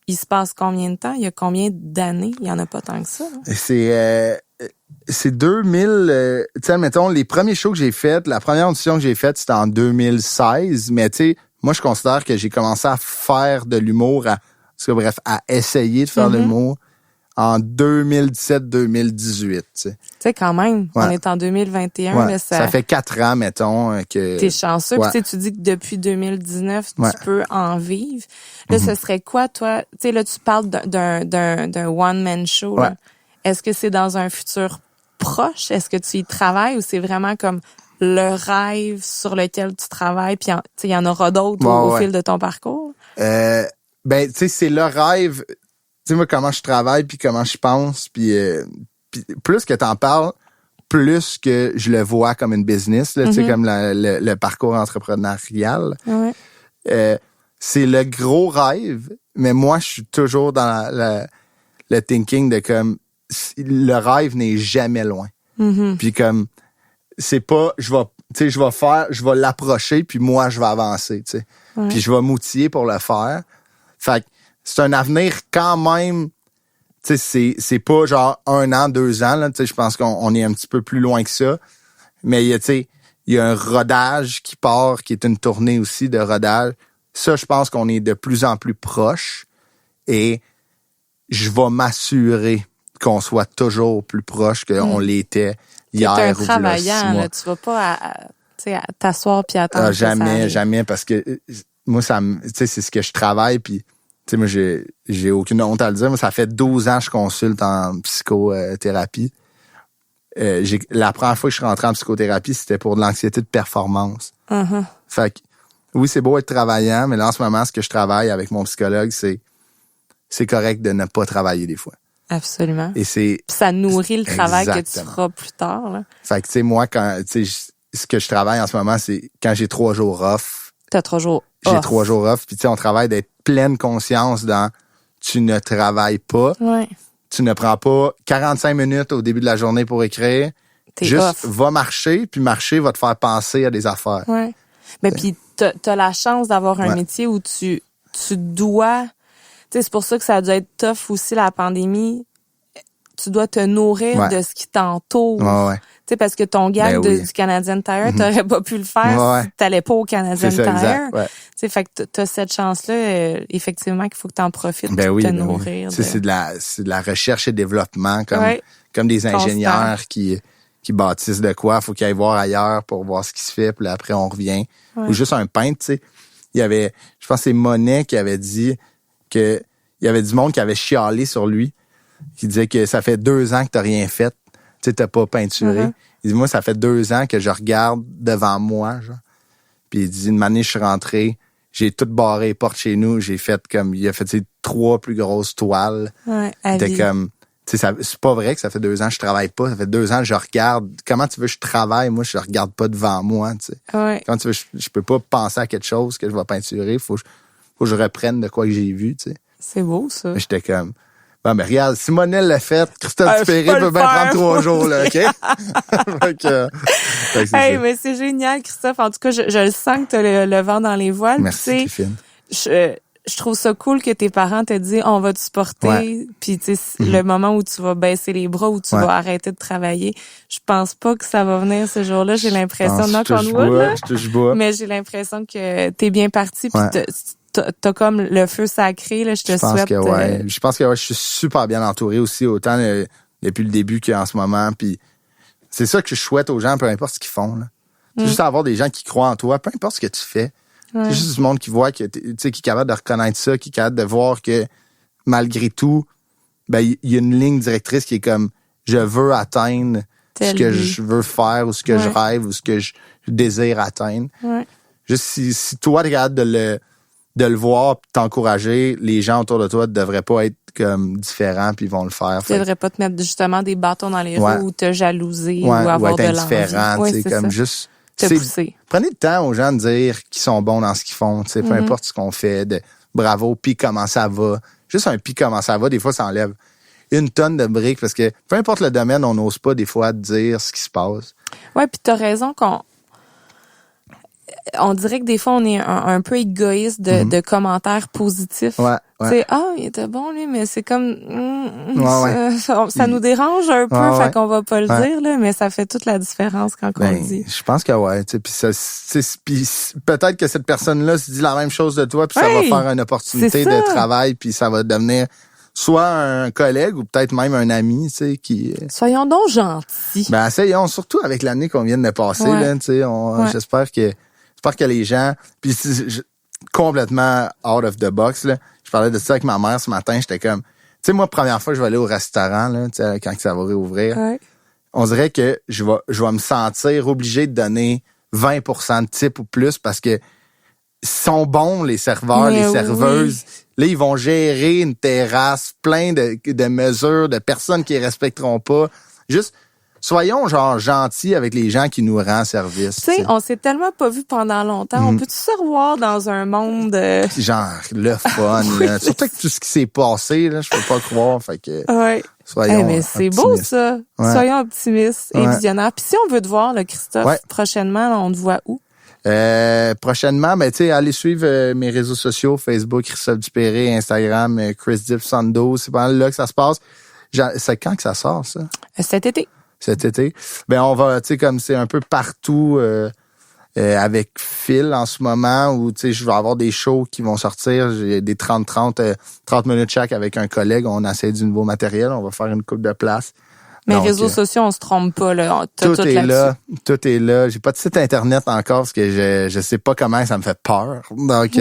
il se passe combien de temps? Il y a combien d'années? Il y en a pas tant que ça. C'est 2000... tu sais, mettons, les premiers shows que j'ai faits, la première audition que j'ai faite, c'était en 2016, mais tu sais, moi, je considère que j'ai commencé à faire de l'humour, à essayer de faire de l'humour en 2017-2018. Tu sais, quand même, on est en 2021. Là, ça fait 4 ans, mettons, que... T'es chanceux. Puis tu dis que depuis 2019, tu peux en vivre. Là, ce serait quoi, toi? Tu sais, là, tu parles d'un one-man show. Là. Est-ce que c'est dans un futur proche? Est-ce que tu y travailles ou c'est vraiment comme le rêve sur lequel tu travailles? Puis, il y en aura d'autres au fil de ton parcours? Ben, tu sais, c'est le rêve... Tu sais, moi, comment je travaille, puis comment je pense, puis plus que t'en parles, plus que je le vois comme une business, là, tu sais, comme le parcours entrepreneurial. C'est le gros rêve, mais moi, je suis toujours dans le thinking de comme, le rêve n'est jamais loin. Puis comme, c'est pas, je vais l'approcher, puis moi, je vais avancer, tu sais. Puis je vais m'outiller pour le faire. Fait que, c'est un avenir quand même, tu sais, c'est pas genre 1 an, 2 ans, là, tu sais, je pense qu'on est un petit peu plus loin que ça. Mais tu sais, il y a un rodage qui part, qui est une tournée aussi de rodage. Ça, je pense qu'on est de plus en plus proche et je vais m'assurer qu'on soit toujours plus proche qu'on l'était hier un ou travaillant, là, tu vas pas à t'asseoir puis attendre. Jamais, parce que moi, c'est ce que je travaille, puis moi, j'ai aucune honte à le dire. Moi, ça fait 12 ans que je consulte en psychothérapie. La première fois que je suis rentré en psychothérapie, c'était pour de l'anxiété de performance. Uh-huh. Fait que, oui, c'est beau être travaillant, mais là, en ce moment, ce que je travaille avec mon psychologue, c'est correct de ne pas travailler des fois. Absolument. Et ça nourrit le travail que tu Exactement. feras plus tard, là. Fait que, tu sais, moi, ce que je travaille en ce moment, c'est quand j'ai 3 jours off. T'as 3 jours J'ai off. 3 jours off. Puis, tu sais, on travaille d'être pleine conscience dans tu ne travailles pas. Ouais. Tu ne prends pas 45 minutes au début de la journée pour écrire. T'es Juste off. va marcher, puis marcher va te faire penser à des affaires. Ouais. Mais puis t'as la chance d'avoir un métier où tu dois, tu sais, c'est pour ça que ça a dû être tough aussi la pandémie. Tu dois te nourrir de ce qui t'entoure. Ouais. Tu sais, parce que ton gag du Canadian Tire, t'aurais pas pu le faire si t'allais pas au Canadian Tire. Exact. Ouais. Tu sais, fait que t'as cette chance-là, effectivement, qu'il faut que t'en profites pour te nourrir. Oui. C'est de la recherche et développement, comme des ingénieurs qui bâtissent de quoi. Faut qu'ils aillent voir ailleurs pour voir ce qui se fait, puis là, après, on revient. Ouais. Ou juste un peintre, tu sais. Il y avait, je pense que c'est Monet qui avait dit que il y avait du monde qui avait chialé sur lui, qui disait que ça fait 2 ans que t'as rien fait. Tu sais, t'as pas peinturé. Mm-hmm. Il dit, moi, ça fait 2 ans que je regarde devant moi, genre. Puis il dit, une année, je suis rentré, j'ai tout barré les portes chez nous, il a fait 3 plus grosses toiles. Ouais, C'était comme, tu sais, c'est pas vrai que ça fait 2 ans que je travaille pas, ça fait 2 ans que je regarde. Comment tu veux que je travaille? Moi, je regarde pas devant moi, tu sais. Ouais. Quand tu veux, je peux pas penser à quelque chose que je vais peinturer, faut que je reprenne de quoi que j'ai vu, tu sais. C'est beau, ça. J'étais comme, bon, mais regarde, Simonelle l'a fait, Christophe Dupéry peut bien prendre 3 jours, là, OK? Hey, mais c'est génial, Christophe. En tout cas, je le sens que t'as le vent dans les voiles. Merci, Tiffine. Je trouve ça cool que tes parents te disent on va te supporter, puis tu sais le moment où tu vas baisser les bras, où tu vas arrêter de travailler, je pense pas que ça va venir ce jour-là. J'ai l'impression, knock on wood, là, je touche bois. mais j'ai l'impression que t'es bien parti, puis t'as comme le feu sacré, là. Je te souhaite. Je pense que je suis super bien entouré aussi, autant depuis le début qu'en ce moment, puis c'est ça que je souhaite aux gens, peu importe ce qu'ils font, là. C'est juste avoir des gens qui croient en toi, peu importe ce que tu fais. Ouais. C'est juste du monde qui voit que, tu sais, qui est capable de reconnaître ça, qui est capable de voir que, malgré tout, ben, il y a une ligne directrice qui est comme, je veux atteindre ce que je veux faire, ou ce que je rêve, ou ce que je désire atteindre. Ouais. Juste si toi, t'es capable de le voir, pis t'encourager, les gens autour de toi ne devraient pas être comme différents, puis ils vont le faire. Tu devrais pas te mettre justement des bâtons dans les roues, ou te jalouser, ou avoir de l'envie. Indifférent, tu sais, comme ça. Juste... Prenez le temps aux gens de dire qu'ils sont bons dans ce qu'ils font, tu sais, peu importe ce qu'on fait, de bravo, puis comment ça va. Juste un puis comment ça va, des fois, ça enlève une tonne de briques, parce que peu importe le domaine, on n'ose pas des fois dire ce qui se passe. Ouais, puis t'as raison on dirait que des fois, on est un peu égoïste de commentaires positifs. Ouais. Tu sais, il était bon, lui, mais c'est comme... ça nous dérange un peu, fait qu'on va pas le dire, là, mais ça fait toute la différence quand on le dit. Je pense que puis peut-être que cette personne-là se dit la même chose de toi, puis ça va faire une opportunité de travail, puis ça va devenir soit un collègue ou peut-être même un ami, tu sais, qui... Soyons donc gentils. Ben, essayons, surtout avec l'année qu'on vient de passer, là, tu sais, j'espère que les gens... Puis complètement out of the box, là. Je parlais de ça avec ma mère ce matin, j'étais comme... Tu sais, moi, première fois, je vais aller au restaurant, là, tu sais, quand ça va réouvrir. Ouais. On dirait que je vais me sentir obligé de donner 20% de type ou plus parce que sont bons, les serveurs, les serveuses. Là, ils vont gérer une terrasse plein de mesures, de personnes qui les respecteront pas. Juste... Soyons genre gentils avec les gens qui nous rendent service. Tu sais, on s'est tellement pas vu pendant longtemps. On peut-tu se revoir dans un monde... Genre, le fun. Là. Surtout avec tout ce qui s'est passé, là, je peux pas croire. Fait que soyons mais c'est beau, ça. Ouais. Soyons optimistes et visionnaires. Puis si on veut te voir, là, Christophe, prochainement, là, on te voit où? Prochainement, ben, tu sais, allez suivre mes réseaux sociaux, Facebook, Christophe Dupéry, Instagram, Chris Dip Sando. C'est pas là que ça se passe. C'est quand que ça sort, ça? Cet été. cet été. Ben on va, tu sais, comme c'est un peu partout avec Phil en ce moment où, tu sais, je vais avoir des shows qui vont sortir. J'ai des 30 minutes chaque avec un collègue. On essaie du nouveau matériel. On va faire une coupe de place. Mais les réseaux sociaux, on se trompe pas, là. Tout est là. Tout est là. J'ai pas de site Internet encore parce que je sais pas comment, ça me fait peur. Donc,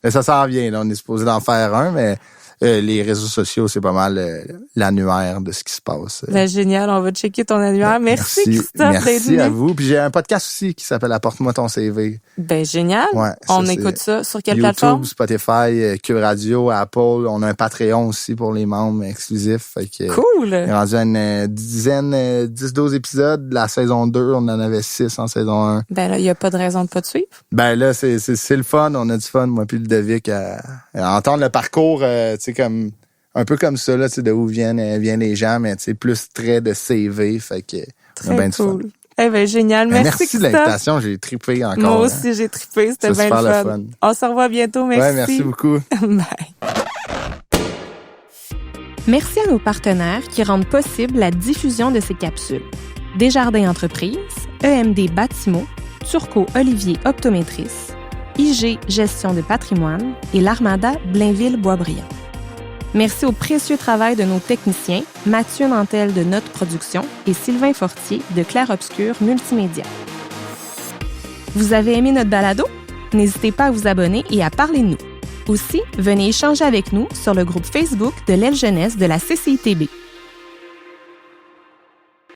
mais ça s'en vient, là. On est supposé d'en faire un, mais les réseaux sociaux, c'est pas mal l'annuaire de ce qui se passe. Ben, génial. On va checker ton annuaire. Merci Christophe. Merci à vous. Puis j'ai un podcast aussi qui s'appelle Apporte-moi ton CV. Ben, génial. Ouais, on écoute ça sur quelle YouTube, plateforme? Spotify, Cube Radio, Apple. On a un Patreon aussi pour les membres exclusifs. Fait que, cool! On est rendu à une 10-12 épisodes. La saison 2, on en avait 6 en saison 1. Ben là, il n'y a pas de raison de pas te suivre. Ben là, c'est le fun. On a du fun, moi puis Ludovic, à entendre le parcours, tu sais, comme un peu comme ça, là, tu sais, de où viennent les gens, mais tu sais, plus très de CV. Fait que très on a bien du fun. Eh ben génial. Merci de l'invitation. J'ai trippé encore. Moi aussi, j'ai trippé. C'était bien le fun. On se revoit bientôt. Merci. Ouais, merci beaucoup. Bye. Merci à nos partenaires qui rendent possible la diffusion de ces capsules. Desjardins Entreprises, EMD Bâtiments, Turco Olivier Optométrice, IG Gestion de patrimoine et l'Armada Blainville-Boisbriand. Merci au précieux travail de nos techniciens, Mathieu Nantel de Note Production et Sylvain Fortier de Clair Obscur Multimédia. Vous avez aimé notre balado? N'hésitez pas à vous abonner et à parler de nous. Aussi, venez échanger avec nous sur le groupe Facebook de l'aile jeunesse de la CCITB.